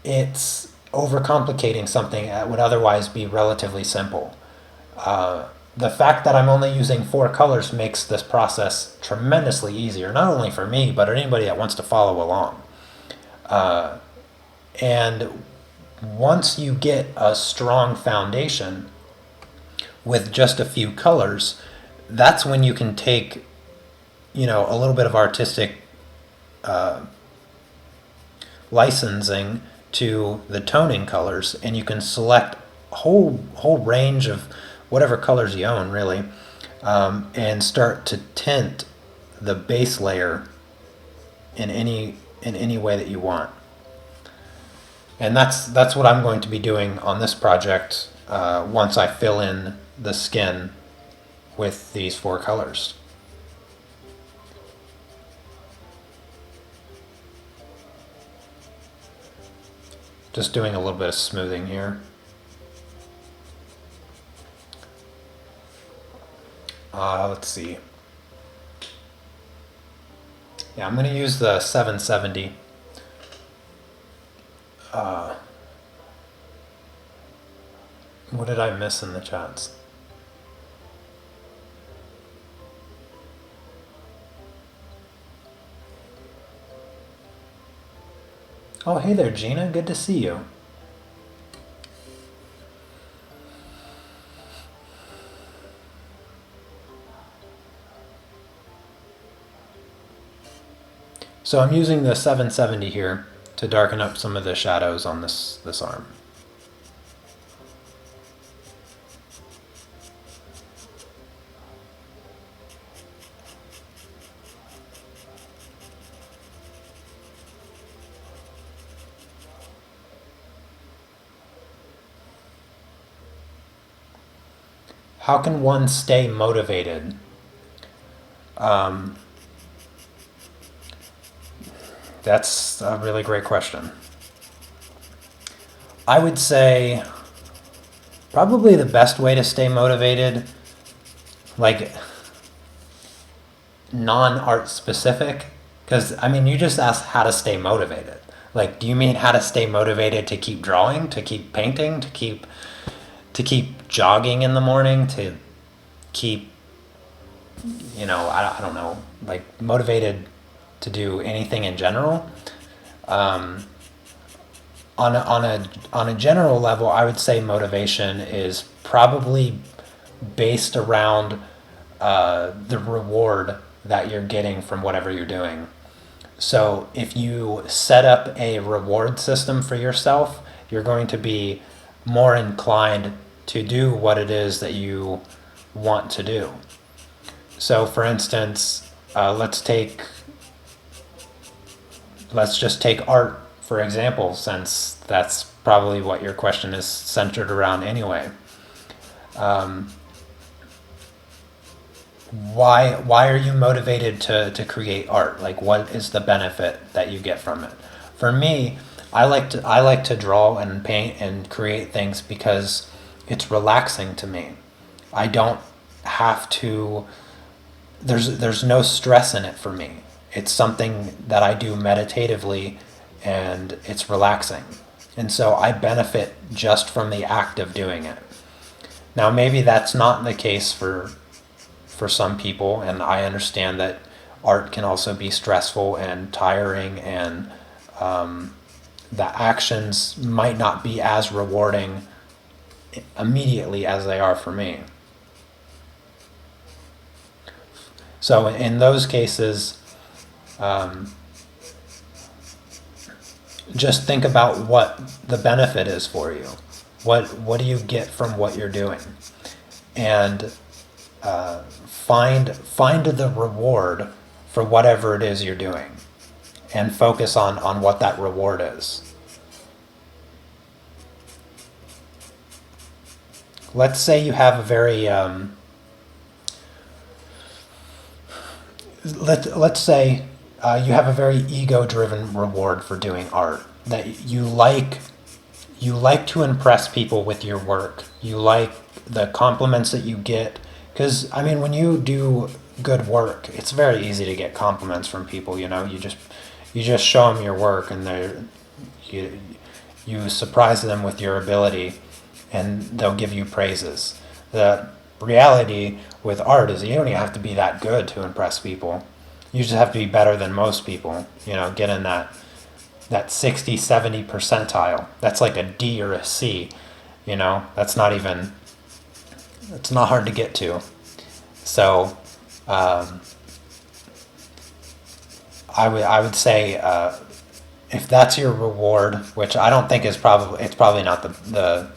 it's overcomplicating something that would otherwise be relatively simple. The fact that I'm only using 4 colors makes this process tremendously easier, not only for me, but anybody that wants to follow along. And once you get a strong foundation with just a few colors, that's when you can take, a little bit of artistic licensing to the toning colors, and you can select a whole range of whatever colors you own, really, and start to tint the base layer in any way that you want. And that's what I'm going to be doing on this project once I fill in the skin with these 4 colors. Just doing a little bit of smoothing here. Let's see. Yeah, I'm going to use the 770. What did I miss in the chats? Oh, hey there, Gina. Good to see you. So I'm using the 770 here to darken up some of the shadows on this arm. How can one stay motivated? That's a really great question. I would say probably the best way to stay motivated, like non-art specific, because you just asked how to stay motivated. Like, do you mean how to stay motivated to keep drawing, to keep painting, to keep jogging in the morning, to keep, I don't know, like motivated to do anything in general? On a general level, I would say motivation is probably based around the reward that you're getting from whatever you're doing. So if you set up a reward system for yourself, you're going to be more inclined to do what it is that you want to do. So for instance, let's just take art for example, since that's probably what your question is centered around anyway. Why are you motivated to create art? Like, what is the benefit that you get from it? For me, I like to draw and paint and create things because it's relaxing to me. I don't have to. There's no stress in it for me. It's something that I do meditatively, and it's relaxing, and so I benefit just from the act of doing it. Now, maybe that's not the case for some people, and I understand that art can also be stressful and tiring, and the actions might not be as rewarding immediately as they are for me. So in those cases, just think about what the benefit is for you. What do you get from what you're doing, and find the reward for whatever it is you're doing, and focus on what that reward is. Let's say you have a very let's say you have a very ego-driven reward for doing art, that you like to impress people with your work. You like the compliments that you get, because I mean, when you do good work, it's very easy to get compliments from people. You just show them your work, and you you surprise them with your ability, and they'll give you praises. The reality with art is you don't even have to be that good to impress people. You just have to be better than most people. Get in that 60, 70 percentile. That's like a D or a C. That's not even, it's not hard to get to. So I would say if that's your reward, which I don't think is it's probably not the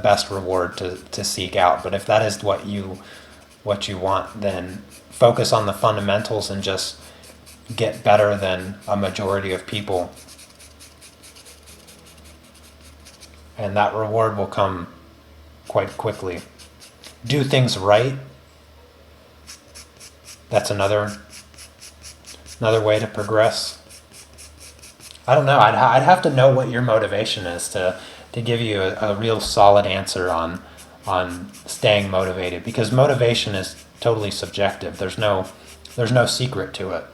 best reward to seek out, but if that is what you want, then focus on the fundamentals and just get better than a majority of people, and that reward will come quite quickly. Do things right. That's another way to progress. I don't know. I'd have to know what your motivation is to give you a real solid answer on staying motivated, because motivation is totally subjective. There's no secret to it.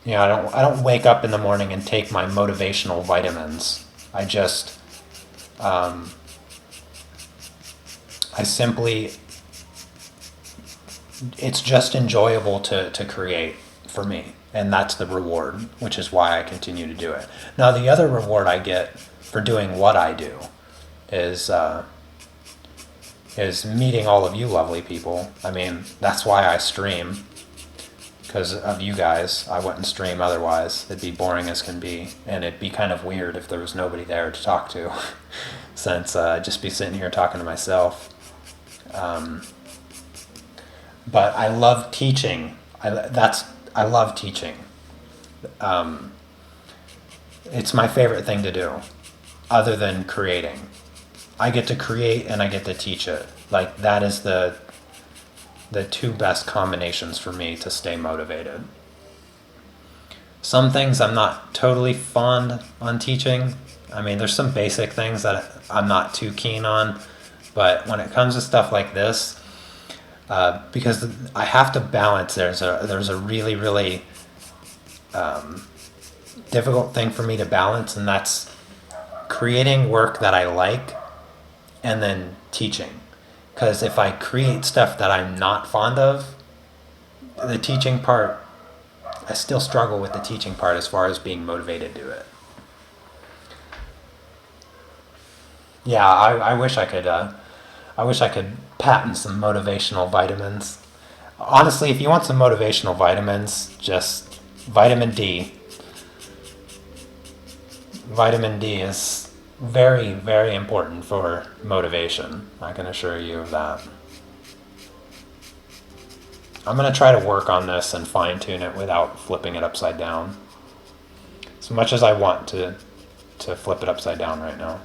I don't wake up in the morning and take my motivational vitamins. I just I simply, it's just enjoyable to create for me, and that's the reward, which is why I continue to do it. Now, the other reward I get for doing what I do is meeting all of you lovely people. I mean, that's why I stream, because of you guys. I wouldn't stream otherwise. It'd be boring as can be, and it'd be kind of weird if there was nobody there to talk to, since I'd just be sitting here talking to myself. But I love teaching. I love teaching. It's my favorite thing to do, other than creating. I get to create and I get to teach it. Like, that is the two best combinations for me to stay motivated. Some things I'm not totally fond on teaching. I mean, there's some basic things that I'm not too keen on, but when it comes to stuff like this, because I have to balance, there's a really, really difficult thing for me to balance, and that's creating work that I like and then teaching. Because if I create stuff that I'm not fond of, the teaching part, I still struggle with the teaching part as far as being motivated to do it. Yeah, I wish I could patent some motivational vitamins. Honestly, if you want some motivational vitamins, just vitamin D. Vitamin D is very, very important for motivation. I can assure you of that. I'm going to try to work on this and fine-tune it without flipping it upside down. As much as I want to flip it upside down right now.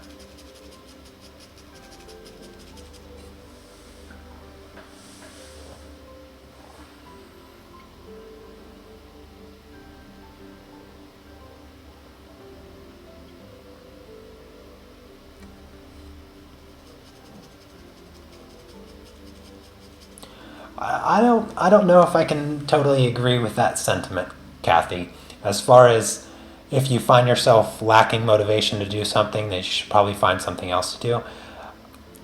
I don't know if I can totally agree with that sentiment, Kathy. As far as if you find yourself lacking motivation to do something, then you should probably find something else to do.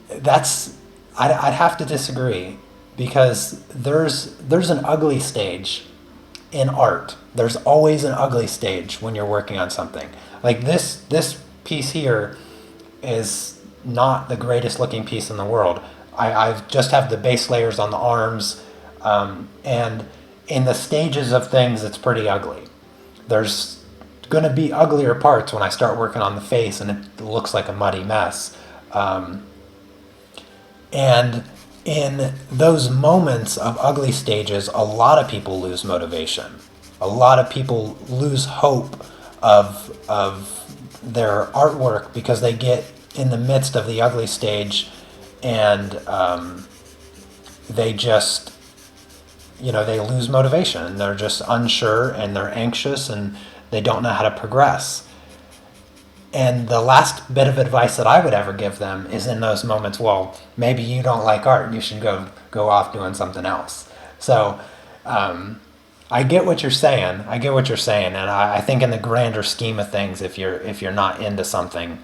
That's I'd have to disagree because there's an ugly stage in art. There's always an ugly stage when you're working on something. Like this piece here is not the greatest looking piece in the world. I just have the base layers on the arms, and in the stages of things, it's pretty ugly. There's going to be uglier parts when I start working on the face, and it looks like a muddy mess. And in those moments of ugly stages, a lot of people lose motivation. A lot of people lose hope of their artwork because they get in the midst of the ugly stage and they just, they lose motivation and they're just unsure and they're anxious and they don't know how to progress. And the last bit of advice that I would ever give them is in those moments, well, maybe you don't like art, you should go off doing something else. So I get what you're saying. And I think in the grander scheme of things, if you're not into something,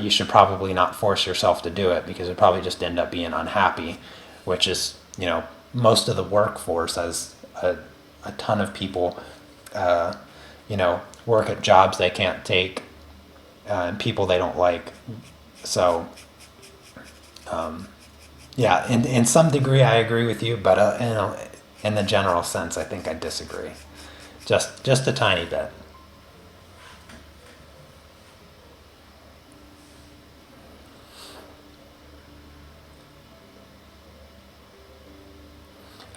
you should probably not force yourself to do it because you'll probably just end up being unhappy, which is, most of the workforce, as a ton of people, work at jobs they can't take, and people they don't like. So, yeah, in some degree I agree with you, but in the general sense, I think I disagree, just a tiny bit.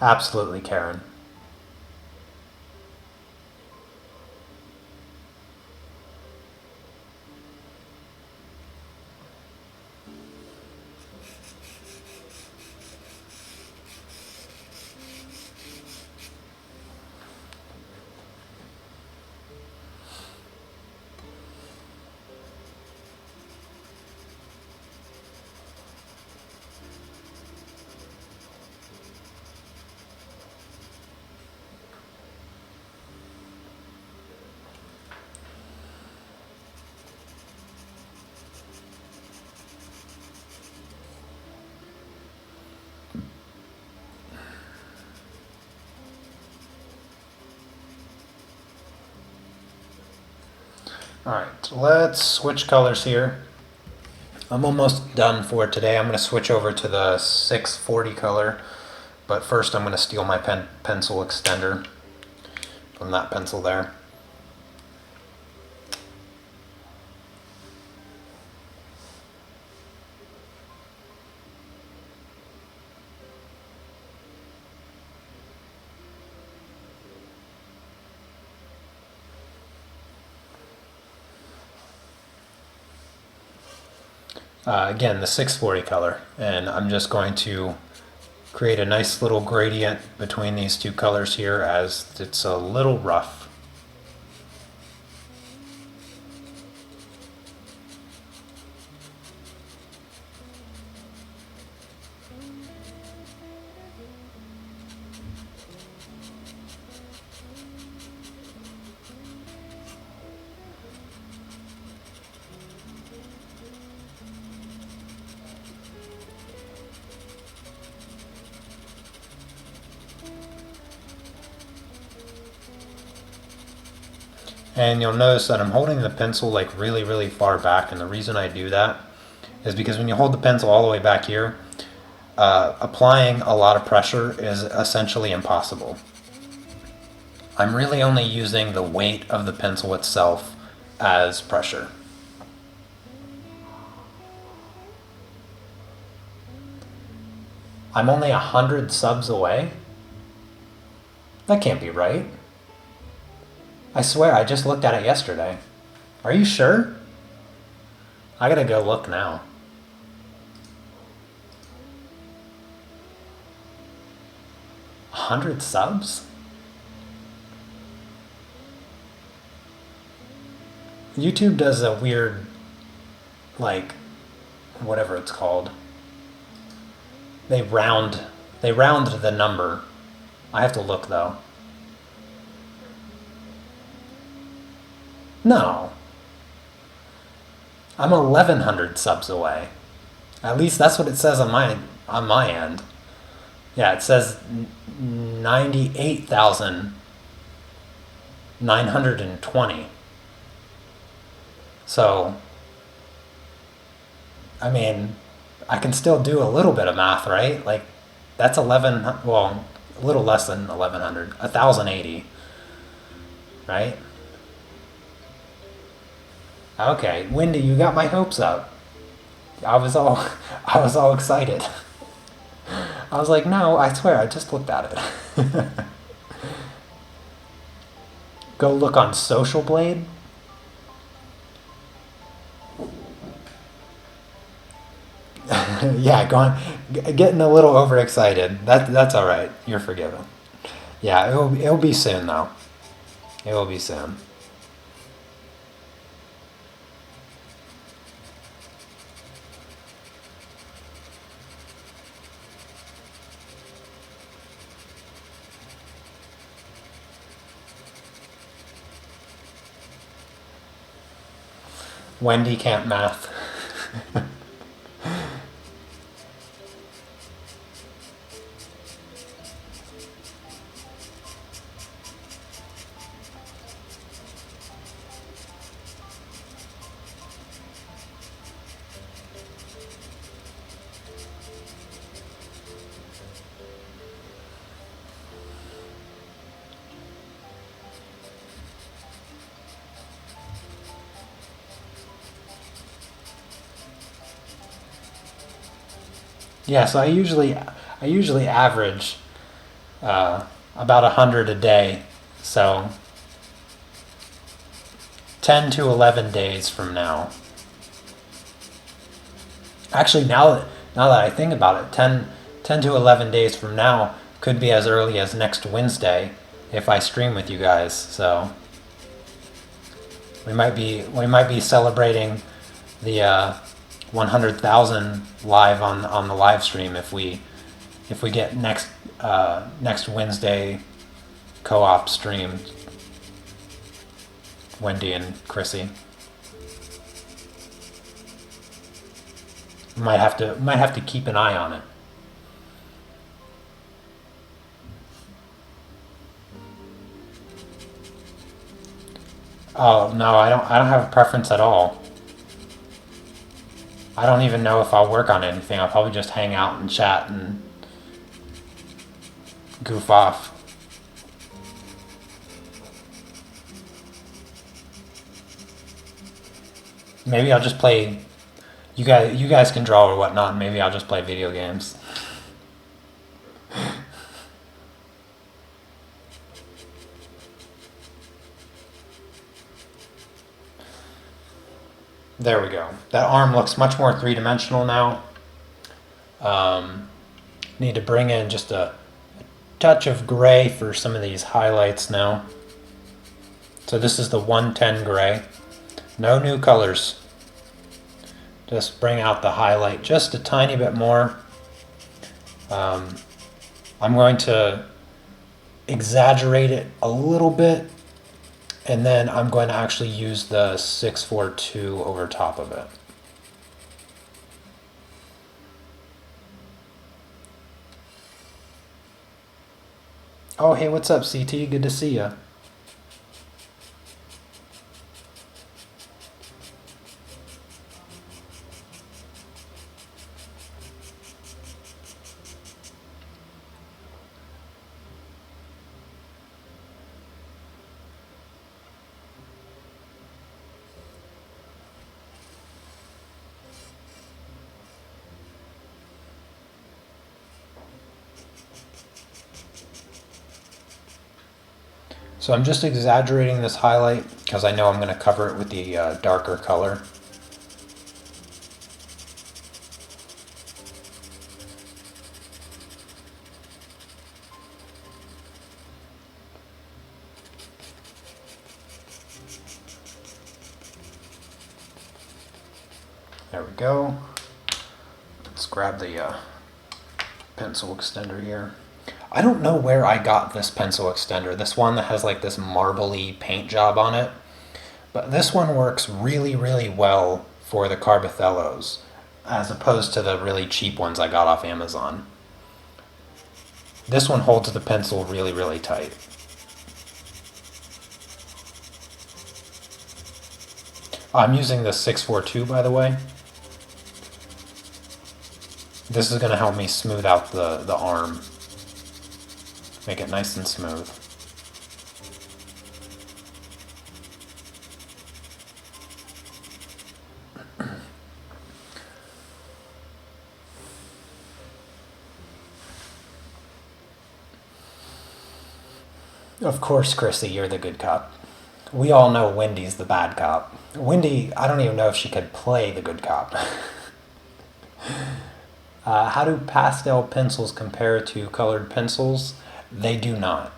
Absolutely, Karen. All right, let's switch colors here. I'm almost done for today. I'm going to switch over to the 640 color, but first I'm going to steal my pencil extender from that pencil there. Again, the 640 color, and I'm just going to create a nice little gradient between these two colors here as it's a little rough. And you'll notice that I'm holding the pencil like really, really far back, and the reason I do that is because when you hold the pencil all the way back here, applying a lot of pressure is essentially impossible. I'm really only using the weight of the pencil itself as pressure. I'm only 100 subs away? That can't be right. I swear, I just looked at it yesterday. Are you sure? I gotta go look now. A 100 subs? YouTube does a weird, like, whatever it's called. They round They round the number. I have to look though. No. I'm 1,100 subs away. At least that's what it says on my end. Yeah, it says 98,920. So, I mean, I can still do a little bit of math, right? Like, that's 11, well, a little less than 1,100, 1,080, right? Okay, Wendy, you got my hopes up. I was all, I was all excited. I was like, no, I swear, I just looked at it. Go look on Social Blade. Yeah, getting a little overexcited. That's all right. You're forgiven. Yeah, it'll be soon though. It will be soon. Wendy can't math. Yeah, so I usually average about 100 a day. So 10 to 11 days from now. Actually, now that I think about it, 10 to 11 days from now could be as early as next Wednesday if I stream with you guys. So we might be celebrating the 100,000 live on the live stream if we get next Wednesday co-op stream. Wendy and Chrissy might have to keep an eye on it. Oh no, I don't have a preference at all. I don't even know if I'll work on anything. I'll probably just hang out and chat and goof off. Maybe I'll just play. You guys can draw or whatnot. And maybe I'll just play video games. There we go. That arm looks much more three-dimensional now. Need to bring in just a touch of gray for some of these highlights now. So this is the 110 gray. No new colors. Just bring out the highlight just a tiny bit more. I'm going to exaggerate it a little bit, and then I'm going to actually use the 642 over top of it. Oh, hey, what's up, CT? Good to see ya. So I'm just exaggerating this highlight because I know I'm going to cover it with the darker color. There we go. Let's grab the pencil extender here. I don't know where I got this pencil extender. This one that has like this marbly paint job on it. But this one works really, really well for the Carbothellos, as opposed to the really cheap ones I got off Amazon. This one holds the pencil really, really tight. I'm using the 642, by the way. This is going to help me smooth out the arm. Make it nice and smooth. Of course, Chrissy, you're the good cop. We all know Wendy's the bad cop. Wendy, I don't even know if she could play the good cop. How do pastel pencils compare to colored pencils? They do not.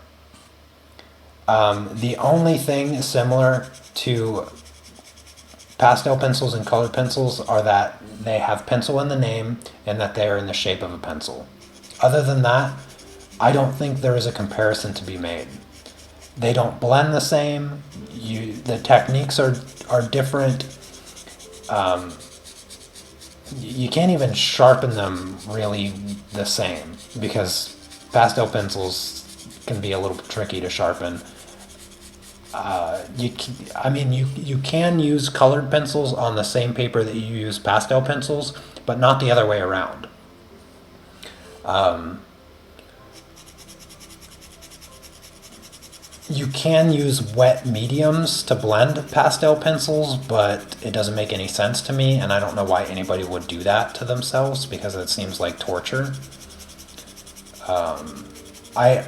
The only thing similar to pastel pencils and colored pencils are that they have pencil in the name and that they are in the shape of a pencil. Other than that, I don't think there is a comparison to be made. They don't blend the same. The techniques are different. You can't even sharpen them really the same because pastel pencils can be a little tricky to sharpen. You can use colored pencils on the same paper that you use pastel pencils, but not the other way around. You can use wet mediums to blend pastel pencils, but it doesn't make any sense to me, and I don't know why anybody would do that to themselves because it seems like torture. I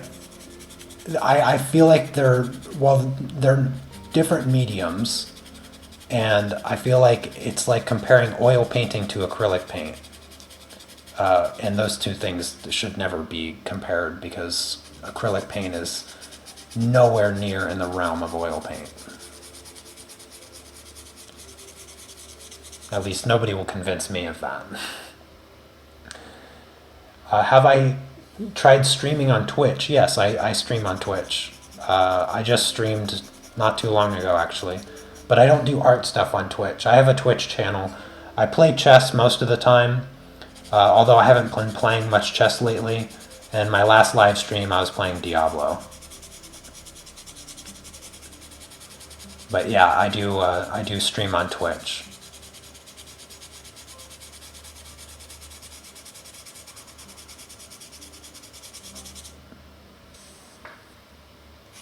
feel like they're different mediums, and I feel like it's like comparing oil painting to acrylic paint. And those two things should never be compared because acrylic paint is nowhere near in the realm of oil paint. At least nobody will convince me of that. Have I tried streaming on Twitch? Yes, I stream on Twitch. I just streamed not too long ago, actually. But I don't do art stuff on Twitch. I have a Twitch channel. I play chess most of the time, although I haven't been playing much chess lately. And my last live stream, I was playing Diablo. But yeah, I do stream on Twitch.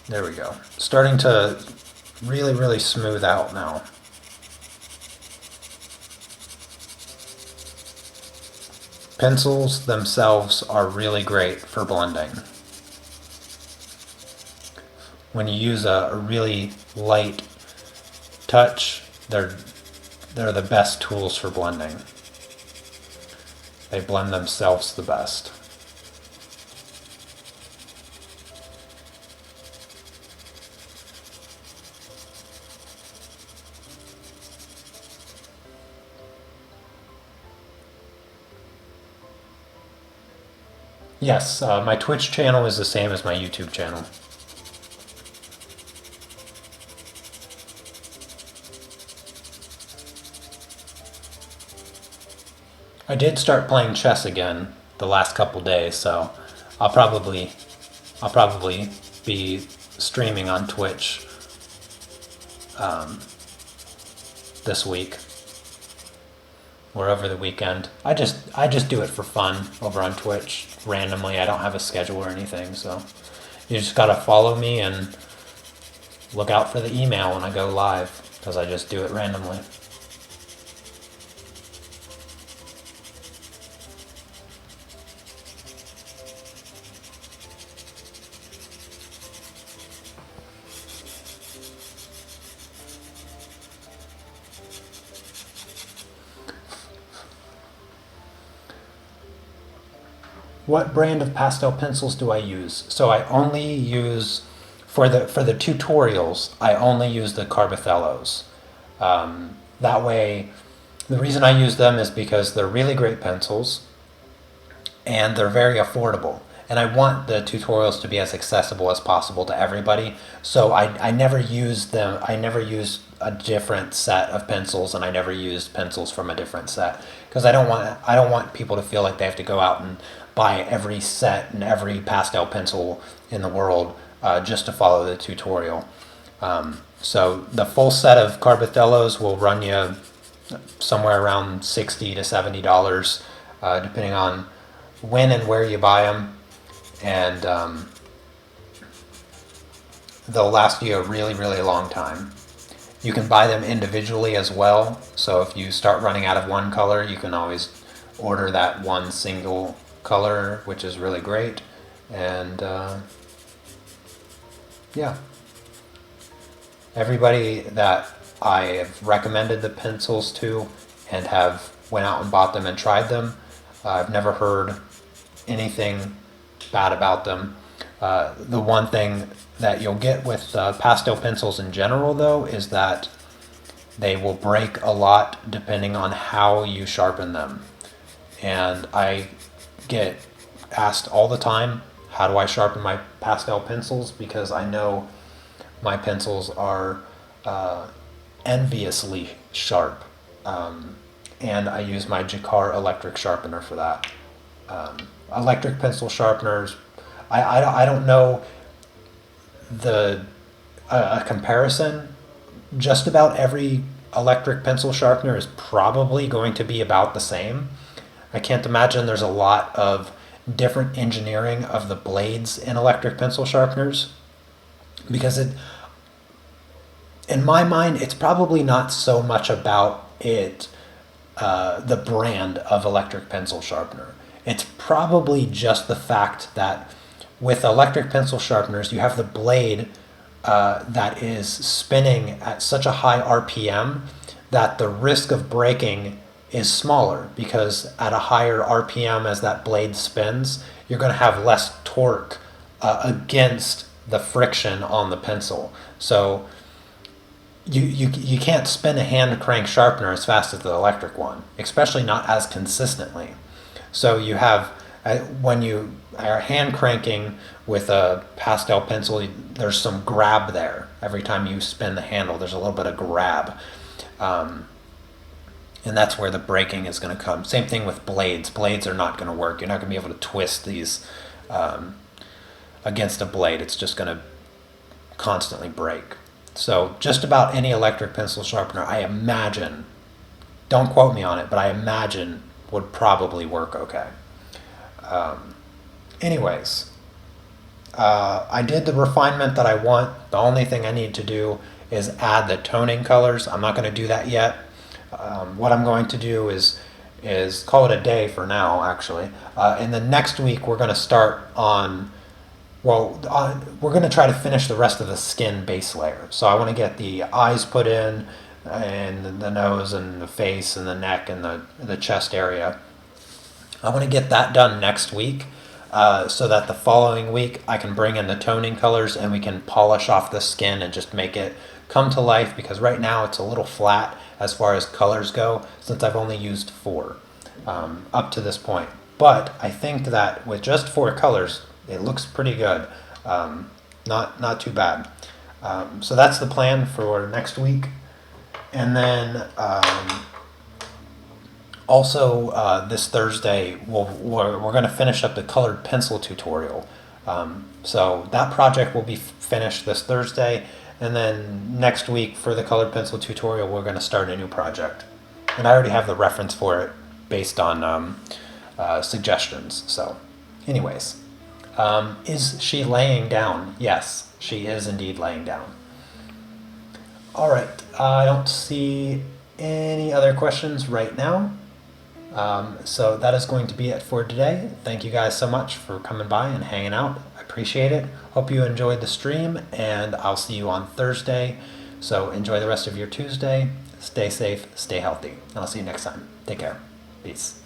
There we go. Starting to really, really smooth out now. Pencils themselves are really great for blending. When you use a really light touch, they're the best tools for blending. They blend themselves the best. Yes, my Twitch channel is the same as my YouTube channel. I did start playing chess again the last couple days, so I'll probably be streaming on Twitch this week or over the weekend. I just do it for fun over on Twitch randomly. I don't have a schedule or anything, so you just gotta follow me and look out for the email when I go live because I just do it randomly. What brand of pastel pencils do I use? So I only use, for the tutorials, I only use the Carbothellos. That way, the reason I use them is because they're really great pencils. and they're very affordable. And I want the tutorials to be as accessible as possible to everybody. So I never use them. I never use a different set of pencils, and I never used pencils from a different set because I don't want people to feel like they have to go out and buy every set and every pastel pencil in the world just to follow the tutorial. So the full set of Carbothellos will run you somewhere around $60 to $70, depending on when and where you buy them. And they'll last you a really, really long time. You can buy them individually as well. So if you start running out of one color, you can always order that one single color, which is really great. And yeah, everybody that I have recommended the pencils to and have went out and bought them and tried them, I've never heard anything bad about them. The one thing that you'll get with pastel pencils in general, though, is that they will break a lot depending on how you sharpen them. And I get asked all the time, how do I sharpen my pastel pencils? Because I know my pencils are enviously sharp. And I use my Jacquard electric sharpener for that. Electric pencil sharpeners, I don't know a comparison. Just about every electric pencil sharpener is probably going to be about the same. I can't imagine there's a lot of different engineering of the blades in electric pencil sharpeners, because in my mind, it's probably not so much about the brand of electric pencil sharpener. It's probably just the fact that with electric pencil sharpeners, you have the blade that is spinning at such a high RPM that the risk of breaking is smaller, because at a higher RPM as that blade spins, you're going to have less torque against the friction on the pencil. So you can't spin a hand crank sharpener as fast as the electric one, especially not as consistently. So you have, when you are hand cranking with a pastel pencil, there's some grab there. Every time you spin the handle, there's a little bit of grab. And that's where the breaking is going to come. Same thing with blades. Blades are not going to work. You're not going to be able to twist these against a blade. It's just going to constantly break. So just about any electric pencil sharpener, I imagine, don't quote me on it, but I imagine would probably work okay. Anyways, I did the refinement that I want. The only thing I need to do is add the toning colors. I'm not going to do that yet. What I'm going to do is call it a day for now, actually. And then next week we're going to start on, we're going to try to finish the rest of the skin base layer. So I want to get the eyes put in, and the nose and the face and the neck and the chest area. I want to get that done next week, so that the following week I can bring in the toning colors and we can polish off the skin and just make it come to life, because right now it's a little flat as far as colors go, since I've only used 4 up to this point. But I think that with just 4 colors, it looks pretty good. Not too bad. So that's the plan for next week. And then also this Thursday, we're going to finish up the colored pencil tutorial. So that project will be finished this Thursday. And then next week for the colored pencil tutorial, we're going to start a new project. And I already have the reference for it based on suggestions. So anyways, is she laying down? Yes, she is indeed laying down. All right, I don't see any other questions right now. So that is going to be it for today. Thank you guys so much for coming by and hanging out. I appreciate it. Hope you enjoyed the stream, and I'll see you on Thursday. So enjoy the rest of your Tuesday. Stay safe, stay healthy, and I'll see you next time. Take care. Peace.